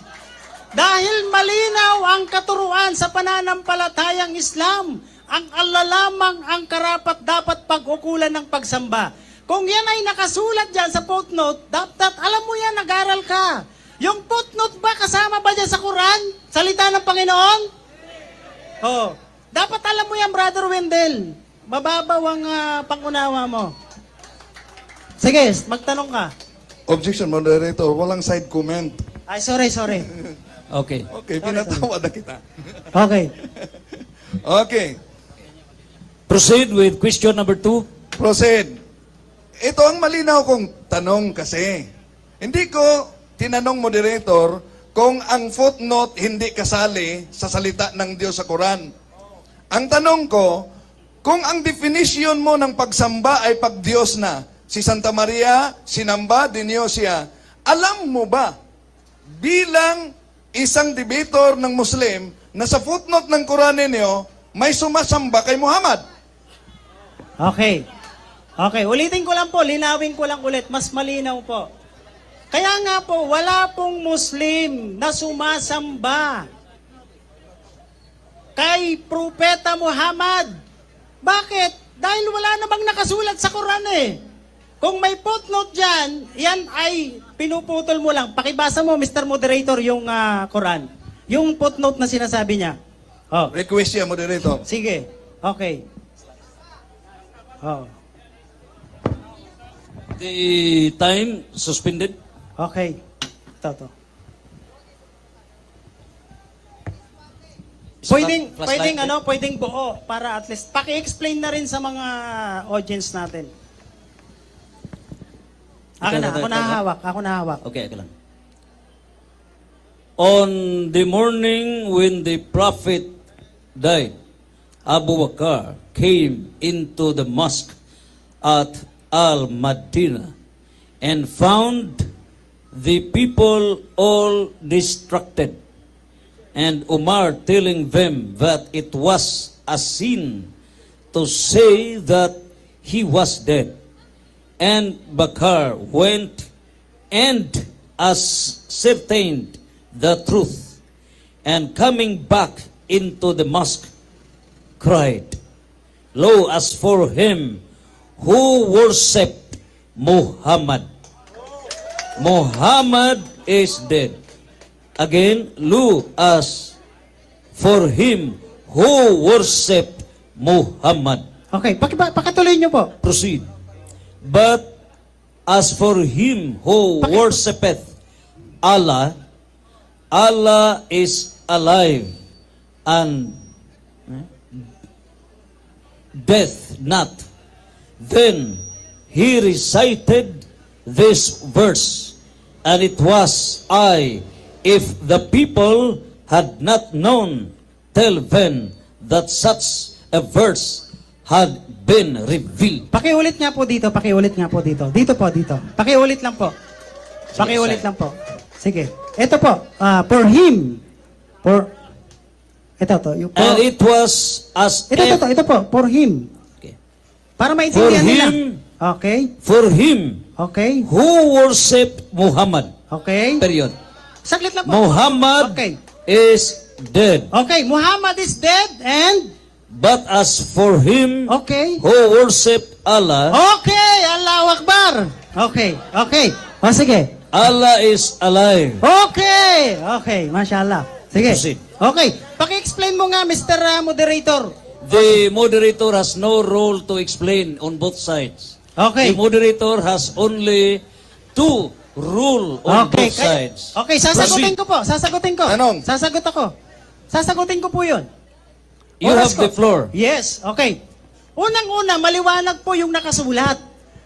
Dahil malinaw ang katuruan sa pananampalatayang Islam. Ang Allah lamang ang karapat dapat pag-ukulan ng pagsamba. Kung yan ay nakasulat dyan sa footnote, dapat alam mo yan, nag-aral ka. Yung footnote ba, kasama ba dyan sa Quran? Salita ng Panginoon? Oh. Dapat alam mo yan, Brother Wendell. Mababaw ang pangunawa mo. Sige, magtanong ka. Objection, moderator. Walang side comment. Ay, sorry. Okay. Okay, pinatawad na kita. Okay. Okay. Proceed with question number 2. Proceed. Ito ang malinaw kong tanong kasi. Hindi ko tinanong moderator kung ang footnote hindi kasali sa salita ng Diyos sa Quran. Ang tanong ko, kung ang definition mo ng pagsamba ay pag-Diyos na, si Santa Maria, sinamba, dinyo siya, alam mo ba, bilang isang debater ng Muslim, na sa footnote ng Quran ninyo, may sumasamba kay Muhammad? Okay. Okay, ulitin ko lang po, linawin ko lang ulit, mas malinaw po. Kaya nga po, wala pong Muslim na sumasamba kay Propeta Muhammad. Bakit? Dahil wala namang nakasulat sa Quran eh. Kung may footnote dyan, yan ay pinuputol mo lang. Pakibasa mo, Mr. Moderator, yung Quran. Yung footnote na sinasabi niya. Oh. Request siya, moderator. Sige. Okay. Oh. The time suspended. Okay. Ito. Pwedeng buo para at least paki-explain na rin sa mga audience natin. Ako nahahawak. Okay, ako lang. On the morning when the prophet died, Abu Bakr came into the mosque at Al-Madinah and found the people all distracted, and Umar telling them that it was a sin to say that he was dead. And Bakr went and ascertained the truth, and coming back into the mosque, cried, "Lo, as for him who worshipped Muhammad, Muhammad is dead." Again, lo, as for him who worshipped Muhammad. Okay, pakituloy niyo po. Proceed. But as for him who worshipeth Allah, Allah is alive and death not. Then he recited this verse, and it was I, if the people had not known till then that such a verse had been revealed. Pakiulit nga po dito. Dito po. Pakiulit lang po. Sige. Ito po, for him. Ito to. And it was as Ito po, for him. Okay. Para maintindihan nila. Okay. For him Okay. who worshipped Muhammad. Okay. Period. Saglit lang po. Muhammad Okay. is dead. Okay, Muhammad is dead and But as for him okay. who worshipped Allah, Okay, Allahu Akbar. Okay. O sige. Allah is alive. Okay, mashallah. Sige. Proceed. Okay, paki-explain mo nga, Mr. Moderator. The moderator has no role to explain on both sides. Okay. The moderator has only to rule on Okay, both sides. okay, sasagutin ko po. Sasagutin ko. Tanong. Sasagot ako. Sasagutin ko po yun. You Oras have the ko. floor. Yes, okay. Unang-una, maliwanag po yung nakasulat.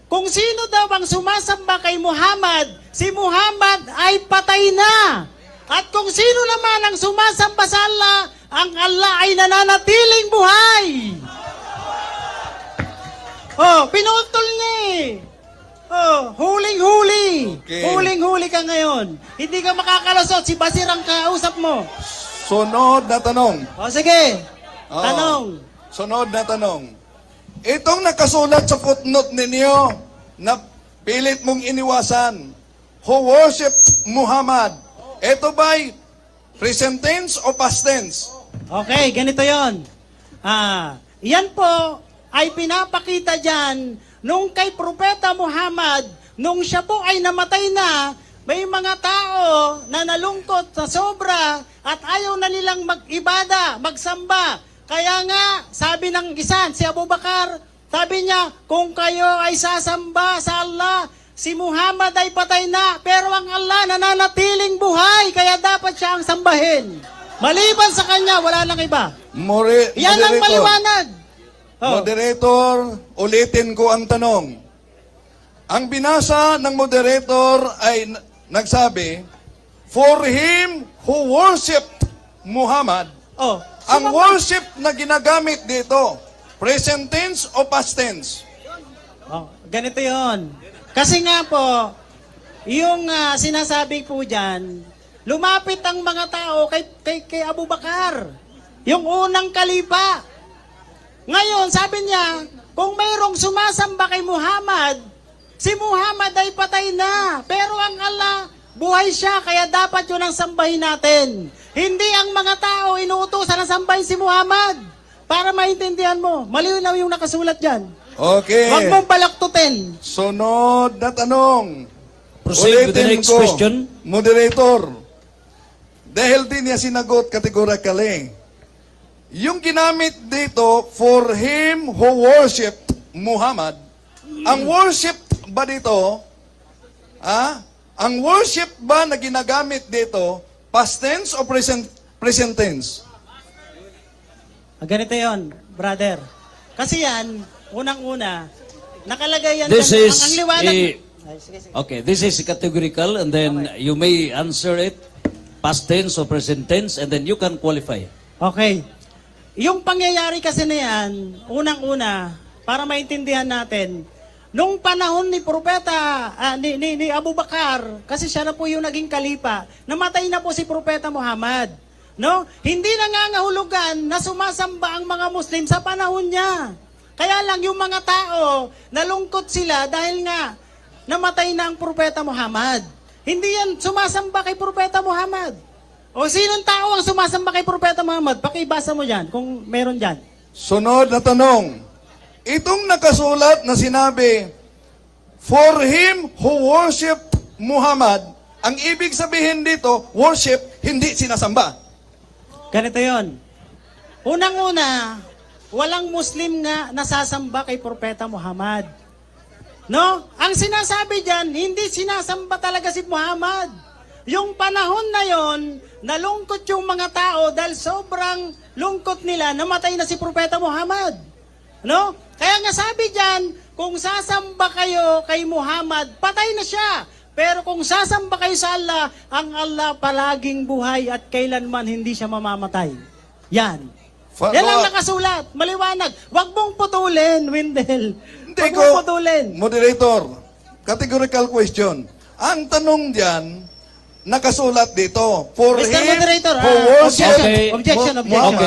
Kung sino daw ang sumasamba kay Muhammad, si Muhammad ay patay na. At kung sino naman ang sumasamba sa Allah, ang Allah ay nananatiling buhay. Oh, pinutol niya eh. Oh, huling-huli. Okay. Huling-huli ka ngayon. Hindi ka makakalusot. Si Basir ang kausap mo. Sunod na tanong. O sige, Oo. tanong. Sunod na tanong. Itong nakasulat sa footnote ninyo na pilit mong iniwasan, who worship Muhammad, ito ba'y present tense o past tense? Okay, ganito yon. Yan po ay pinapakita dyan nung kay Propeta Muhammad, nung siya po ay namatay na, may mga tao na nalungkot sa sobra at ayaw na nilang mag-ibada, magsamba. Kaya nga, sabi ng isa, si Abu Bakar, sabi niya, kung kayo ay sasamba sa Allah, si Muhammad ay patay na, pero ang Allah nananatiling buhay, kaya dapat siya ang sambahin. Maliban sa kanya, wala nang iba. Yan ang maliwanag. Oh. Moderator, ulitin ko ang tanong. Ang binasa ng moderator ay nagsabi, for him who worshipped Muhammad, Oh. ang worship na ginagamit dito, present tense o past tense? Oh, ganito yon. Kasi nga po, yung sinasabi po dyan, lumapit ang mga tao kay Abu Bakar. Yung unang kalipa. Ngayon, sabi niya, kung mayroong sumasamba kay Muhammad, si Muhammad ay patay na. Pero ang Allah, buhay siya, kaya dapat yun ang sambahin natin. Hindi ang mga tao inuutosan na sambahin si Muhammad. Para maintindihan mo, malinaw yung nakasulat dyan. Okay. Huwag mong balaktutin. Sunod na tanong. Proceed with the Ulitin next ko, question. Moderator, dahil din niya sinagot categorically, yung ginamit dito, for him who worshipped Muhammad, ang worship ba dito, ang worship ba na ginagamit dito, past tense o present tense? Ganito yon, brother. Kasi yan, unang-una, nakalagay yan This dyan, is ang liwanag. a- Okay, this is categorical, and then you may answer it past tense or present tense, and then you can qualify. Okay. Yung pangyayari kasi na yan, unang-una, para maintindihan natin, nung panahon ni Propeta, ni Abu Bakar, kasi siya na po yung naging kalipa, namatay na po si Propeta Muhammad. No? Hindi nangangahulugan na sumasamba ang mga Muslim sa panahon niya. Kaya lang yung mga tao, nalungkot sila dahil nga namatay na ang Propeta Muhammad. Hindi yan sumasamba kay Propeta Muhammad. O sinong tao ang sumasamba kay Propeta Muhammad? Pakibasa mo dyan, kung meron dyan. Sunod na tanong. Itong nakasulat na sinabi, for him who worshipped Muhammad, ang ibig sabihin dito, worship, hindi sinasamba. Ganito yon. Unang-una, walang Muslim nga nasasamba kay Propeta Muhammad. No? Ang sinasabi dyan, hindi sinasamba talaga si Muhammad. Yung panahon na yon, nalungkot yung mga tao dahil sobrang lungkot nila, namatay na si Propeta Muhammad. No? Kaya nga sabi dyan, kung sasamba kayo kay Muhammad, patay na siya. Pero kung sasamba kayo sa Allah, ang Allah palaging buhay at kailanman hindi siya mamamatay. Yan. Yan ang nakasulat. Maliwanag. Huwag mong putulin, Wendell. Hindi Huwag ko, mong putulin. moderator, categorical question. Ang tanong diyan, nakasulat dito, for Mr. him Moderator, who worshipped Okay. Objection. Muhammad.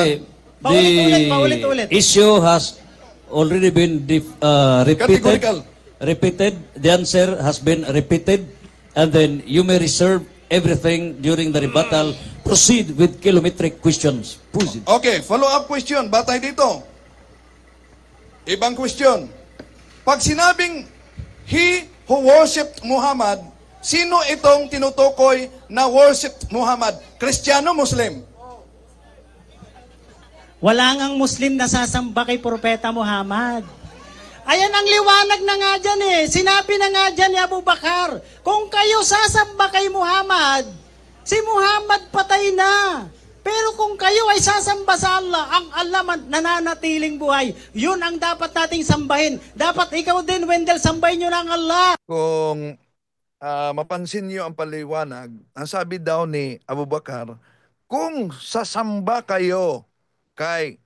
Okay, Paulit-ulit. the issue has already been Categorical. repeated. The answer has been repeated, and then you may reserve everything during the rebuttal. Proceed with kilometric questions. Proceed. Okay, follow-up question. Batay dito. Ibang question. Pag sinabing, he who worshipped Muhammad, sino itong tinutukoy na worshipped Muhammad? Kristiyano, Muslim? Wala ngang Muslim na sasamba kay Propeta Muhammad. Ayan ang liwanag na nga dyan eh. Sinabi na nga dyan ni Abu Bakar, kung kayo sasamba kay Muhammad, si Muhammad patay na. Pero kung kayo ay sasamba sa Allah, ang Allah nananatiling buhay. Yun ang dapat nating sambahin. Dapat ikaw din, Wendell, sambahin nyo ng Allah. Kung mapansin niyo ang paliwanag, ang sabi daw ni Abu Bakar, kung sasamba kayo kay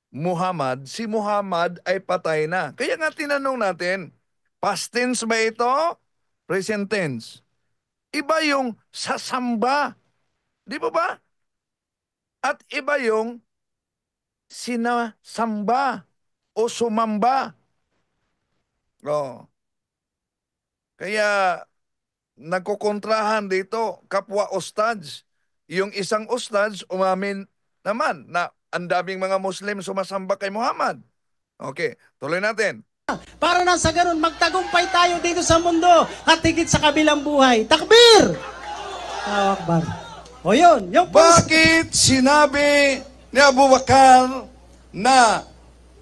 Muhammad, si Muhammad ay patay na. Kaya nga tinanong natin, past tense ba ito? Present tense. Iba yung sasamba. Di ba ba? At iba yung sinasamba o sumamba. Oh. Kaya nagkukontrahan dito, kapwa ustads. Yung isang ustads umamin naman na ang daming mga Muslim sumasamba kay Muhammad. Okay, tuloy natin. Para na sa ganun, magtagumpay tayo dito sa mundo at higit sa kabilang buhay. Takbir! Allahu Akbar. O yun, yung Bakit sinabi ni Abu Bakar na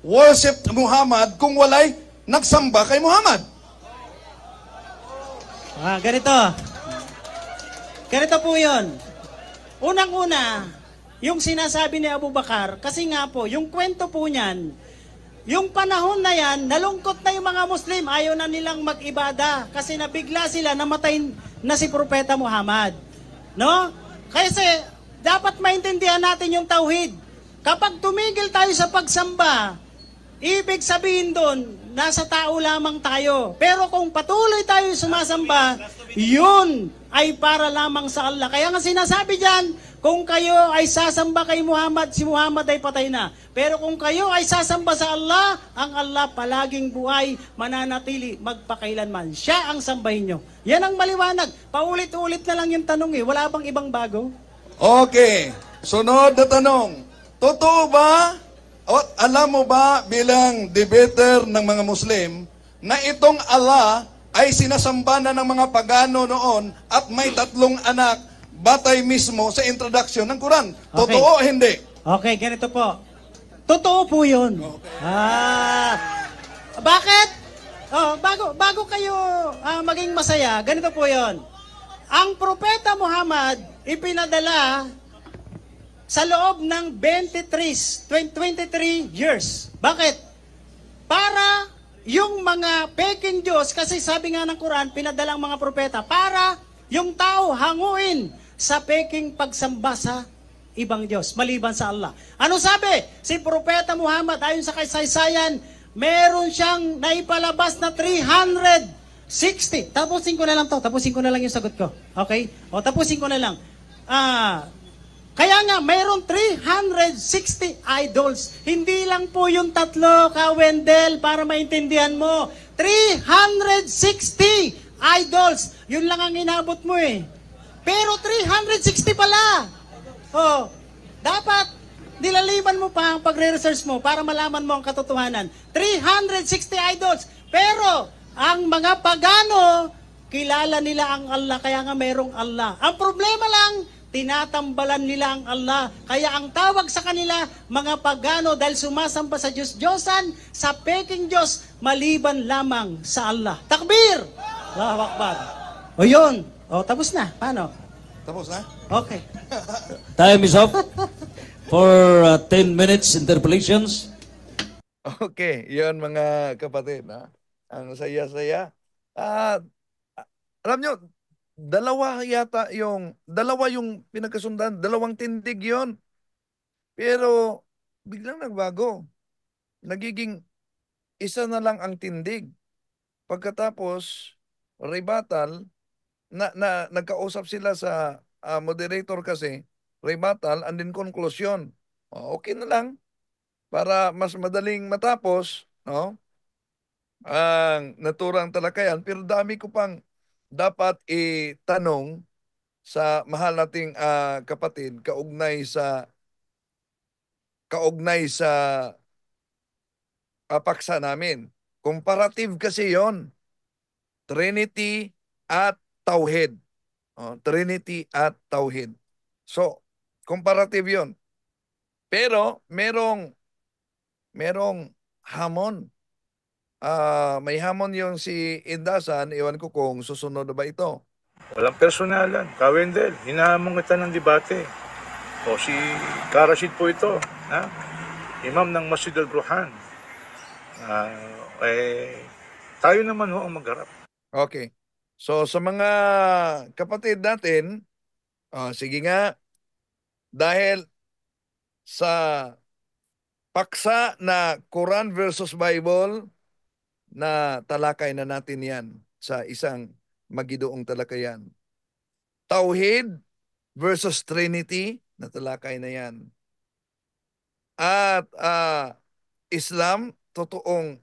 worship Muhammad kung walay nagsamba kay Muhammad? Ganito. Ganito po yun. Unang-una, yung sinasabi ni Abu Bakar, kasi nga po, yung kwento po niyan, yung panahon na yan, nalungkot na yung mga Muslim, ayaw na nilang mag-ibada kasi nabigla sila, namatay na si Propeta Muhammad. No? Kasi dapat maintindihan natin yung tauhid. Kapag tumigil tayo sa pagsamba, ibig sabihin doon, nasa tao lamang tayo. Pero kung patuloy tayo sumasamba, yun ay para lamang sa Allah. Kaya nga sinasabi dyan, kung kayo ay sasamba kay Muhammad, si Muhammad ay patay na. Pero kung kayo ay sasamba sa Allah, ang Allah palaging buhay, mananatili, magpakailanman. Siya ang sambahin nyo. Yan ang maliwanag. Paulit-ulit na lang yung tanong eh. Wala bang ibang bago? Okay, sunod na tanong. Totoo ba, o alam mo ba bilang debater ng mga Muslim, na itong Allah ay sinasamba na ng mga pagano noon at may 3 anak batay mismo sa introduction ng Quran? Totoo o hindi? Okay, ganito po. Totoo po yun. Bakit? Bago kayo maging masaya, ganito po yun. Ang Propeta Muhammad ipinadala sa loob ng 23 years. Bakit? Para yung mga peking Diyos, kasi sabi nga ng Quran, pinadalang mga propeta, para yung tao hanguin sa peking pagsamba sa ibang Diyos, maliban sa Allah. Ano sabi? Si Propeta Muhammad, ayon sa kasaysayan, meron siyang naipalabas na 360. Tapusin ko na lang to. Tapusin ko na lang yung sagot ko. Okay? O, tapusin ko na lang. Kaya nga, mayroon 360 idols. Hindi lang po yung 3, Ka Wendell, para maintindihan mo. 360 idols. Yun lang ang inabot mo eh. Pero 360 pala. Oh, dapat nilaliman mo pa ang pagre-research mo para malaman mo ang katotohanan. 360 idols. Pero ang mga pagano, kilala nila ang Allah, kaya nga mayroong Allah. Ang problema lang, tinatambalan nila ang Allah. Kaya ang tawag sa kanila, mga pagano, dahil sumasamba sa Diyos-Diyosan, sa peking Diyos, maliban lamang sa Allah. Takbir! Allahu Akbar. O yun. O, tapos na. Paano? Tapos na? Okay. Time is up for 10 minutes interpolations. Okay, yun mga kapatid. Ha? Ang saya-saya. Alam nyo, dalawa yung pinagkasundan, 2 tindig yon. Pero biglang nagbago. Nagiging isa na lang ang tindig. Pagkatapos, rebuttal, nagkausap sila sa moderator kasi, rebuttal and then conclusion. Okay na lang. Para mas madaling matapos, no? Ang naturang talakayan. Pero dami ko pang dapat itanong sa mahal nating kapatid kaugnay sa paksa namin. Comparative kasi yon. Trinity at Tauhid. Trinity at Tauhid. So, comparative yon. Pero merong hamon. May hamon yung si Indasan. Iwan ko kung susunod na ba ito. Walang personalan. Kawendel, hinahamon kita ng debate. O si Karashid po ito, ha? Imam ng Masjid al-Bruhan. Tayo naman ho ang magharap. Okay. So sa mga kapatid natin, sige nga, dahil sa paksa na Quran versus Bible, na talakay na natin yan sa isang magidoong talakayan. Tauhid versus Trinity, na talakay na yan. At Islam, totoong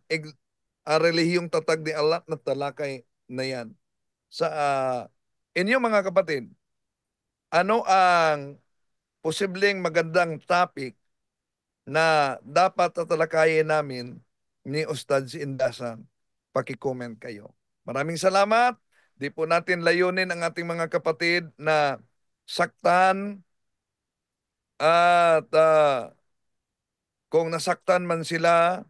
relihiyong tatag ni Allah, na talakay na yan. Sa inyo mga kapatid, ano ang posibleng magandang topic na dapat tatalakayin namin ni Ustad si Indasan? Paki-comment kayo. Maraming salamat. Di po natin layunin ang ating mga kapatid na saktan at kung nasaktan man sila,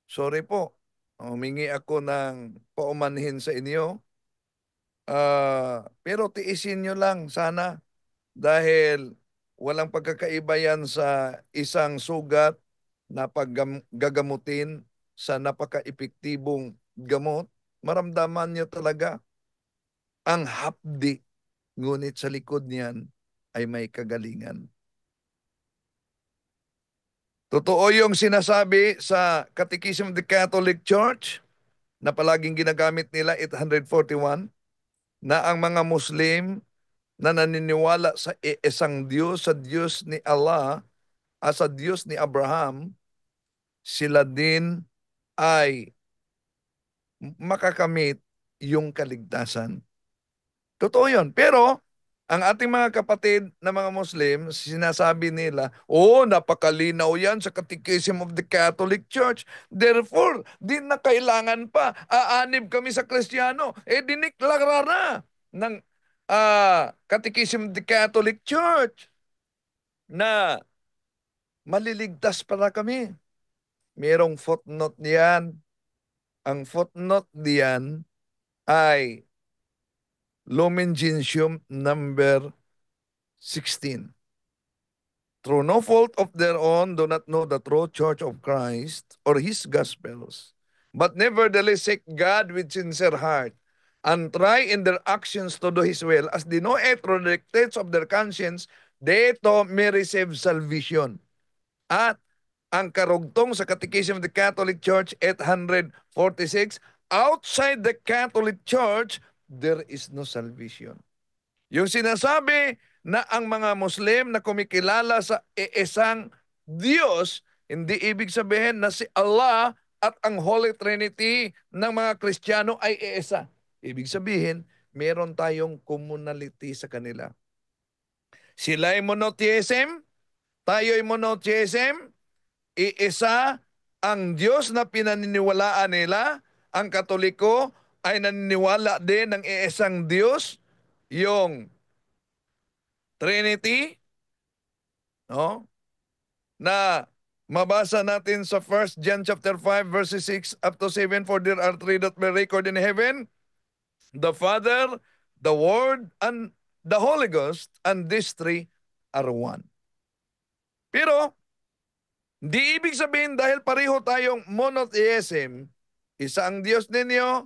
sorry po. Humingi ako ng paumanhin sa inyo. Pero tiisin nyo lang sana dahil walang pagkakaiba yan sa isang sugat na paggagamutin sa napaka-epektibong gamot. Maramdaman nyo talaga ang hapdi, ngunit sa likod niyan ay may kagalingan. Totoo yung sinasabi sa Catechism of the Catholic Church na palaging ginagamit nila 841 na ang mga Muslim na naniniwala sa isang Diyos, sa Diyos ni Allah, sa Diyos ni Abraham, sila din ay makakamit yung kaligtasan. Totoo yun. Pero ang ating mga kapatid na mga Muslim, sinasabi nila, napakalinaw yan sa Catechism of the Catholic Church. Therefore, di na kailangan pa. Aanib kami sa Kristiyano. Diniklara na ng Catechism of the Catholic Church na maliligtas para kami. Merong footnote niyan. Ang footnote diyan ay Lumen Gentium number 16. Through no fault of their own, do not know the true church of Christ or his gospels, but nevertheless seek God with sincere heart, and try in their actions to do his will, as they know it through the dictates of their conscience, they to may receive salvation. At ang karugtong sa Catechism of the Catholic Church 846, outside the Catholic Church, there is no salvation. Yung sinasabi na ang mga Muslim na kumikilala sa iisang Diyos, hindi ibig sabihin na si Allah at ang Holy Trinity ng mga Kristiyano ay iisa. Ibig sabihin, meron tayong communality sa kanila. Sila ay monotheism, tayo ay monotheism, iisa ang Diyos na pinaniniwalaan nila. Ang Katoliko ay naniniwala din ng iisang Diyos, yung Trinity, no? Na mabasa natin sa 1 John chapter 5 verses 6 up to 7, for there are three that were recorded in heaven, the Father, the Word, and the Holy Ghost, and these three are one. Pero di ibig sabihin dahil pareho tayong monotheism, isa ang Diyos ninyo,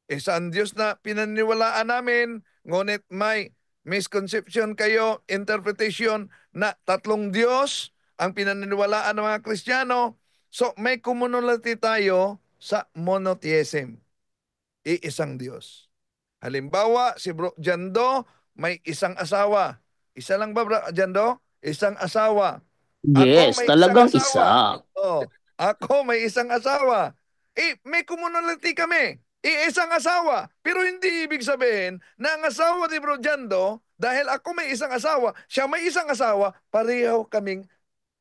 isa ang Diyos na pinaniniwalaan namin, ngunit may misconception kayo, interpretation na tatlong Diyos ang pinaniniwalaan ng mga Kristiyano. So may communality tayo sa monotheism, iisang Diyos. Halimbawa, si Bro Jando may isang asawa. Isa lang ba, Bro Jando? Isang asawa. Yes, Ako may talagang isang asawa. isa. Ako may isang asawa. May communality kami. Isang asawa. Pero hindi ibig sabihin na ang asawa ni Bro Jando, dahil ako may isang asawa, siya may isang asawa, pareho kaming,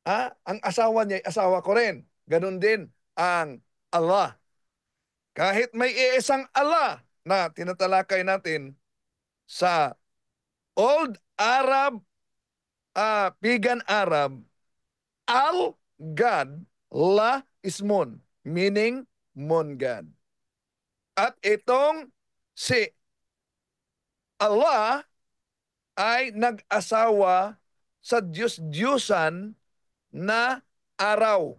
ang asawa niya, asawa ko rin. Ganon din ang Allah. Kahit may isang Allah na tinatalakay natin sa Old Arab, Pagan Arab, Al-God, La Ismon, meaning moon god. At itong si Allah ay nag-asawa sa Diyos-Diyusan na araw.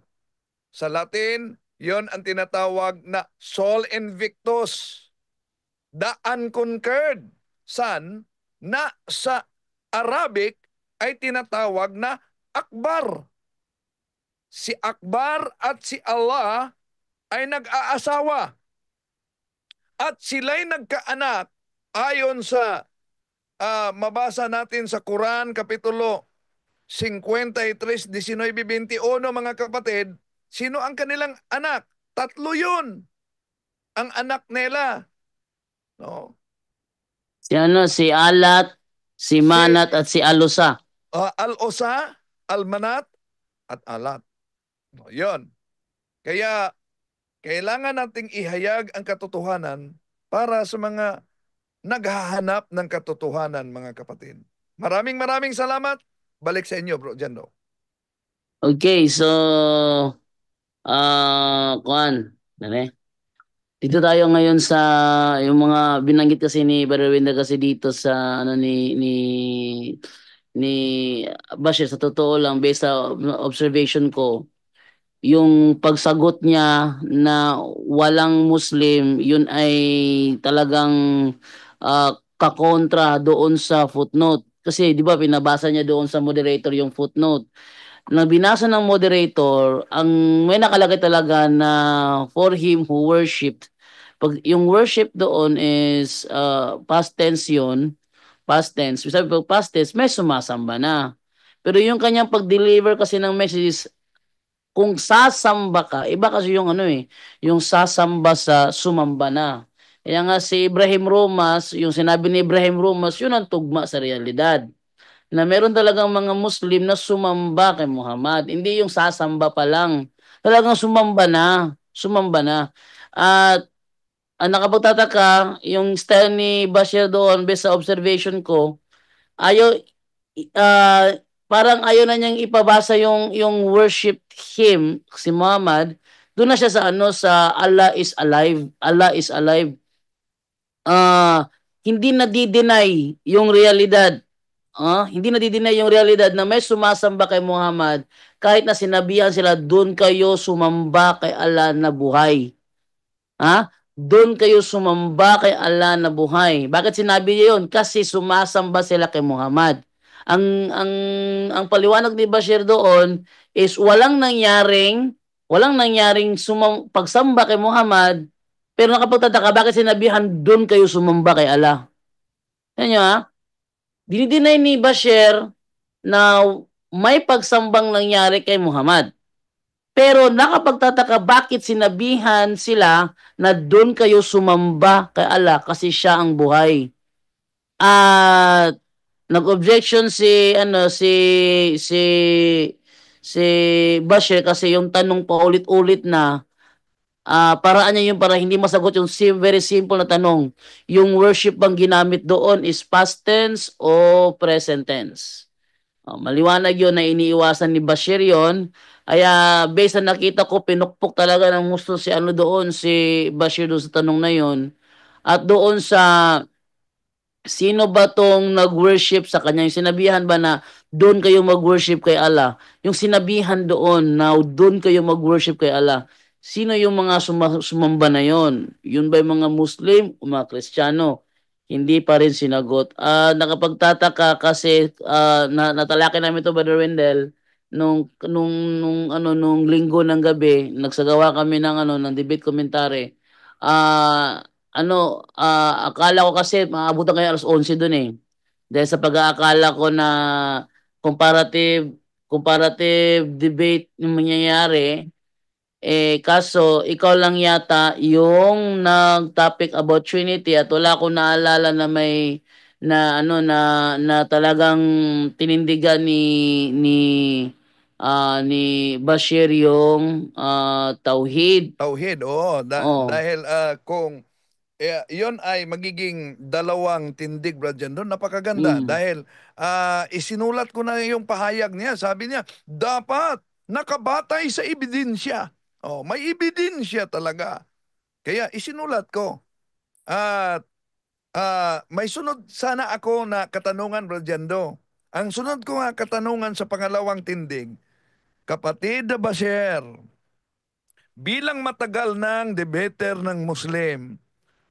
Sa Latin, yon ang tinatawag na Sol Invictus, the unconquered sun, na sa Arabic ay tinatawag na Akbar. Si Akbar at si Allah ay nag-aasawa at sila'y nagkaanak ayon sa mabasa natin sa Quran Kapitulo 53, 19-21, mga kapatid. Sino ang kanilang anak? 3 yun ang anak nila. No? Si Alat, si Manat, at si Alusa. Al-Osa, Al-Manat, at Alat. No, yun. Kaya kailangan nating ihayag ang katotohanan para sa mga naghahanap ng katotohanan, mga kapatid. Maraming salamat. Balik sa inyo, Bro Jando. Okay, so kuan, dito tayo ngayon sa yung mga binanggit kasi ni Brother Winder kasi dito sa ni Bashir, sa totoo lang based sa observation ko, yung pagsagot niya na walang Muslim, yun ay talagang kakontra doon sa footnote. Kasi di ba pinabasa niya doon sa moderator yung footnote. Na binasa ng moderator, ang may nakalagay talaga na for him who worshipped. Pag yung worship doon is past tense yun, past tense. Sabi pag past tense, may sumasamba na. Pero yung kanyang pag-deliver kasi ng message, kung sasamba ka, iba kasi yung yung sasamba sa sumamba na. Kaya nga si Ibrahim Romas, yung sinabi ni Ibrahim Romas, yun ang tugma sa realidad. Na meron talagang mga Muslim na sumamba kay Muhammad. Hindi yung sasamba pa lang. Talagang sumamba na. Sumamba na. At ang nakapagtataka, yung style ni Bashir doon, based sa observation ko, ayaw, parang ayaw na niyang ipabasa yung worship hymn, si Muhammad. Doon na siya sa sa Allah is alive. Allah is alive. Hindi na-deny yung realidad. Hindi na-deny yung realidad na may sumasamba kay Muhammad kahit na sinabihan sila, doon kayo sumamba kay Allah na buhay. Doon kayo sumamba kay Allah na buhay. Bakit sinabi niya yun? Kasi sumasamba sila kay Muhammad. Ang paliwanag ni Bashir doon is walang nangyaring pagsamba kay Muhammad, pero nakapagtataka bakit sinabihan doon kayo sumamba kay Allah. Yan nyo dinideny ni Bashir na may pagsambang nangyari kay Muhammad. Pero nakapagtataka bakit sinabihan sila na doon kayo sumamba kay Allah kasi siya ang buhay. At nag-objection si Bashir kasi yung tanong pa ulit-ulit na paraan niya yung para hindi masagot yung very simple na tanong. Yung worship bang ginamit doon is past tense o present tense? Maliwanag yun na iniiwasan ni Bashir yun. Kaya based sa nakita ko, pinukpok talaga ng gusto si doon, si Bashir doon sa tanong na yun. At doon sa sino ba tong nag-worship sa kanya? Yung sinabihan ba na doon kayo mag-worship kay Allah? Yung sinabihan doon na doon kayo mag-worship kay Allah. Sino yung mga sumamba na yon? Yun ba yung mga Muslim o mga Kristiyano? Hindi pa rin sinagot. Nakapagtataka kasi natalaki namin to, Brother Wendell, nung linggo ng gabi, nagsagawa kami ng debate commentary. Akala ko kasi maabutan kayo alas 11 doon eh. Dahil sa pag-aakala ko na comparative debate yung mangyayari, kaso ikaw lang yata yung nag-topic about Trinity at wala akong naalala na may na talagang tinindigan ni Bashir yung tauhid. Tauhid, oo. Dahil kung yon ay magiging dalawang tindig, Brad Jando, napakaganda. Dahil isinulat ko na yung pahayag niya. Sabi niya, dapat nakabatay sa ebidensya. May ebidensya talaga Kaya isinulat ko. At may sunod sana ako na katanungan, Brajando. Ang sunod ko nga katanungan sa pangalawang tindig, kapatid na Basher, bilang matagal ng debater ng Muslim,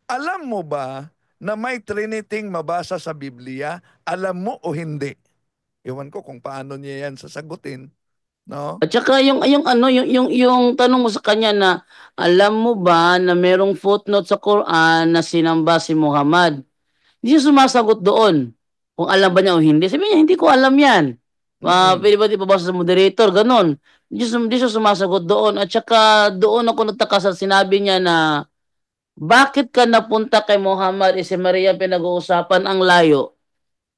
alam mo ba na may triniting mabasa sa Biblia? Alam mo o hindi? Iwan ko kung paano niya yan sasagutin. No? At saka yung tanong mo sa kanya na alam mo ba na merong footnote sa Quran na sinamba si Muhammad? Hindi siya sumasagot doon. Kung alam ba niya o hindi. Sabi niya, hindi ko alam yan. Pwede ba di pabasa sa moderator? Ganon. Hindi siya sumasagot doon. At saka doon ako nagtaka sa sinabi niya na bakit ka napunta kay Muhammad si Maria pinag-uusapan ang layo?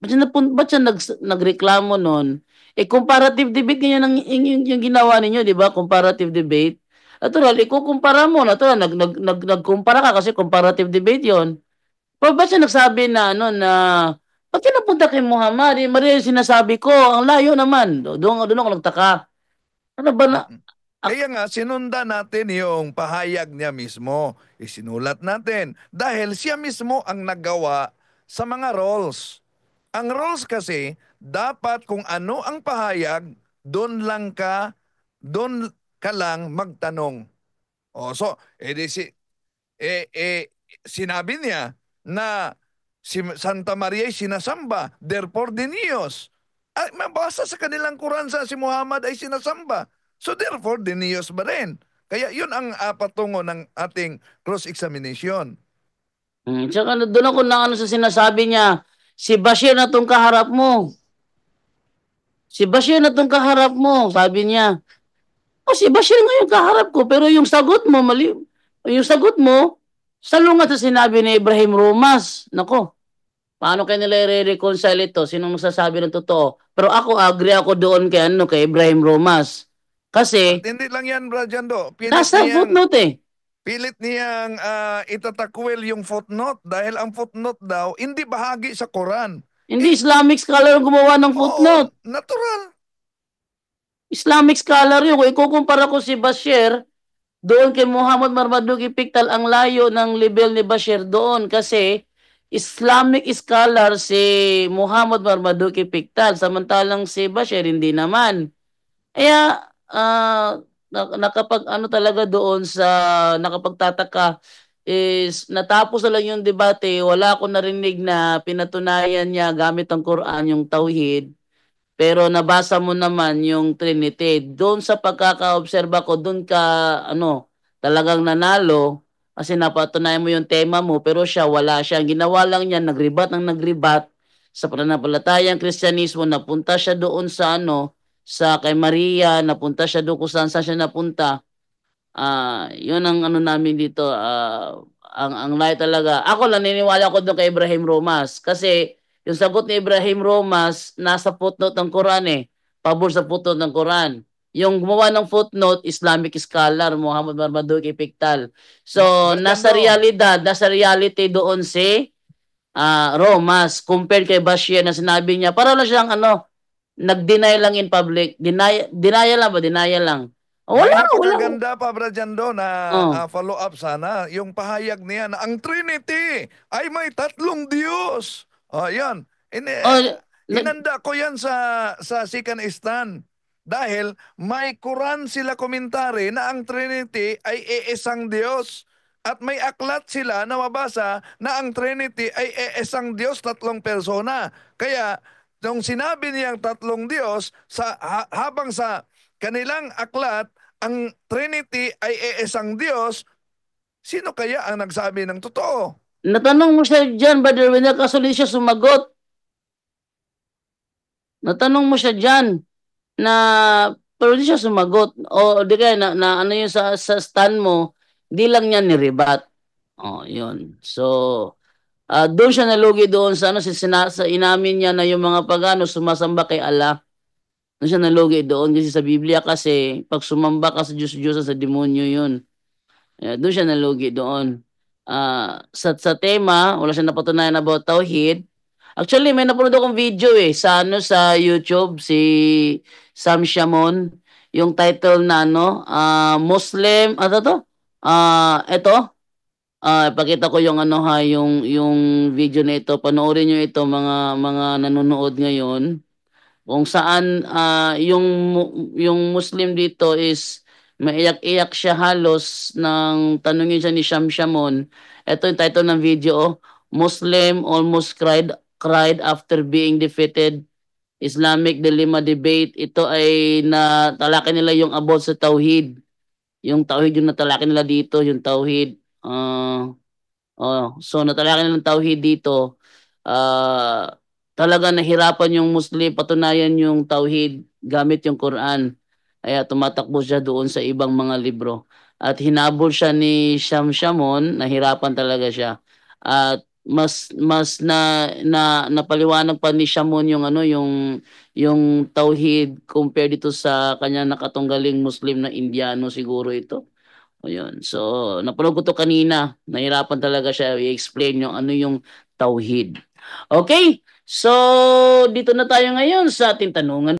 Ba't siya nagreklamo noon? Comparative debate ganyan yung ginawa ninyo, di ba? Comparative debate. Natural, ikukumpara mo. Natural, nagkumpara ka kasi comparative debate yon. Pero ba't siya nagsabi na, ba't ka napunta kay Muhammad? Maria, sinasabi ko, ang layo naman. Doon ako nagtaka. Ano ba na? Kaya nga, sinundan natin yung pahayag niya mismo. Isinulat natin. Dahil siya mismo ang naggawa sa mga roles. Ang roles kasi, dapat kung ano ang pahayag, doon ka lang magtanong. So, sinabi niya na si Santa Maria ay sinasamba, therefore Dinios. Ay, mabasa sa kanilang Quran sa si Muhammad ay sinasamba. So therefore, Dinios ba rin? Kaya yun ang patungo ng ating cross-examination. Tsaka doon ako na sa sinasabi niya, si Bashir na itong kaharap mo. Si Bashir na itong kaharap mo, sabi niya. Si Bashir nga yung kaharap ko, pero yung sagot mo, mali. Yung sagot mo, salungat sa sinabi ni Ibrahim Romas. Nako, paano kayo nila i-reconcile ito? Sinong magsasabi ng totoo? Pero ako, agree ako doon kay Ibrahim Romas. Kasi, at hindi lang yan, Brajando. nasa footnote eh. Pilit niyang itatakwil yung footnote dahil ang footnote daw, hindi bahagi sa Quran. Hindi Islamic scholar ang gumawa ng footnote. Natural. Islamic scholar yun. Kung ikukumpara ko si Bashir, doon kay Muhammad Marmaduke Piktal, ang layo ng level ni Bashir doon kasi Islamic scholar si Muhammad Marmaduke Piktal, samantalang si Bashir hindi naman. Kaya talaga doon sa nakapagtataka is natapos na lang yung debate, wala akong narinig na pinatunayan niya gamit ang Quran yung tauhid, pero nabasa mo naman yung Trinity. Doon sa pagkakaobserba ko, doon ka talagang nanalo kasi napatunayan mo yung tema mo, pero siya wala siya. Ang ginawa lang niya, nagribat sa pananampalatayang Kristyanismo, napunta siya doon sa sa kay Maria, napunta siya doon kung saan siya napunta. Yun ang namin dito, ang lahat talaga. Ako lang naniniwala ko doon kay Ibrahim Romas kasi yung sagot ni Ibrahim Romas nasa footnote ng Quran eh. Pabor sa footnote ng Quran. Yung gumawa ng footnote, Islamic scholar, Muhammad Marmaduke Piktal. So, nasa reality doon si Romas compared kay Bashir na sinabi niya, para lang siyang nag-deny lang in public. Denial lang. Wala. Napakaganda pa, Brajando, na follow up sana. Yung pahayag niya na ang Trinity ay may tatlong Diyos. Yan. Inanda ko yan sa Sikanistan. Dahil may Quran sila komentary na ang Trinity ay iisang Diyos. At may aklat sila na mabasa na ang Trinity ay iisang Diyos, tatlong persona. Kaya, nung sinabi niyang tatlong Diyos, habang sa kanilang aklat, ang Trinity ay iisang Diyos, sino kaya ang nagsabi ng totoo? Natanong mo siya dyan, Brother Wendell, kaso hindi siya sumagot. Natanong mo siya dyan, pero hindi siya sumagot. O di kaya, na ano yung sa stand mo, di lang niya nirebat. Yun. So, doon siya nalugi doon sa sa inamin niya na yung mga pagano sumasamba kay Allah. Doon siya nalugi doon kasi sa Biblia kasi pag sumamba ka sa Diyos sa demonyo yun. Doon siya nalugi doon. Sa tema, wala siya napatunayan about tauhid. Actually, may napanood akong video sa YouTube, si Sam Shamon, yung title na Muslim, ito, Pakita ko yung ano ha, yung video na ito. Panoorin niyo ito mga nanonood ngayon. Kung saan yung Muslim dito is maiyak-iyak siya halos nang tanungin siya ni Shamshamon. Ito yung title ng video, oh. Muslim almost cried after being defeated. Islamic Dilemma Debate. Ito ay natalakay nila yung about sa Tauhid. Yung Tauhid yung natalakay nila dito, yung Tauhid. So natalakay nila ng Tauhid dito. Talaga nahirapan yung Muslim patunayan yung Tauhid gamit yung Quran. Kaya tumatakbo siya doon sa ibang mga libro. At hinabol siya ni Shamshamon, nahirapan talaga siya. At mas napaliwanag pa ni Shamon yung yung Tauhid compare dito sa kanya nakatunggaling Muslim na Indiano siguro ito. Ayun. So, napanood ko to kanina. Nahirapan talaga siya i-explain yung ano yung Tauhid. Okay? So, dito na tayo ngayon sa ating tanungan.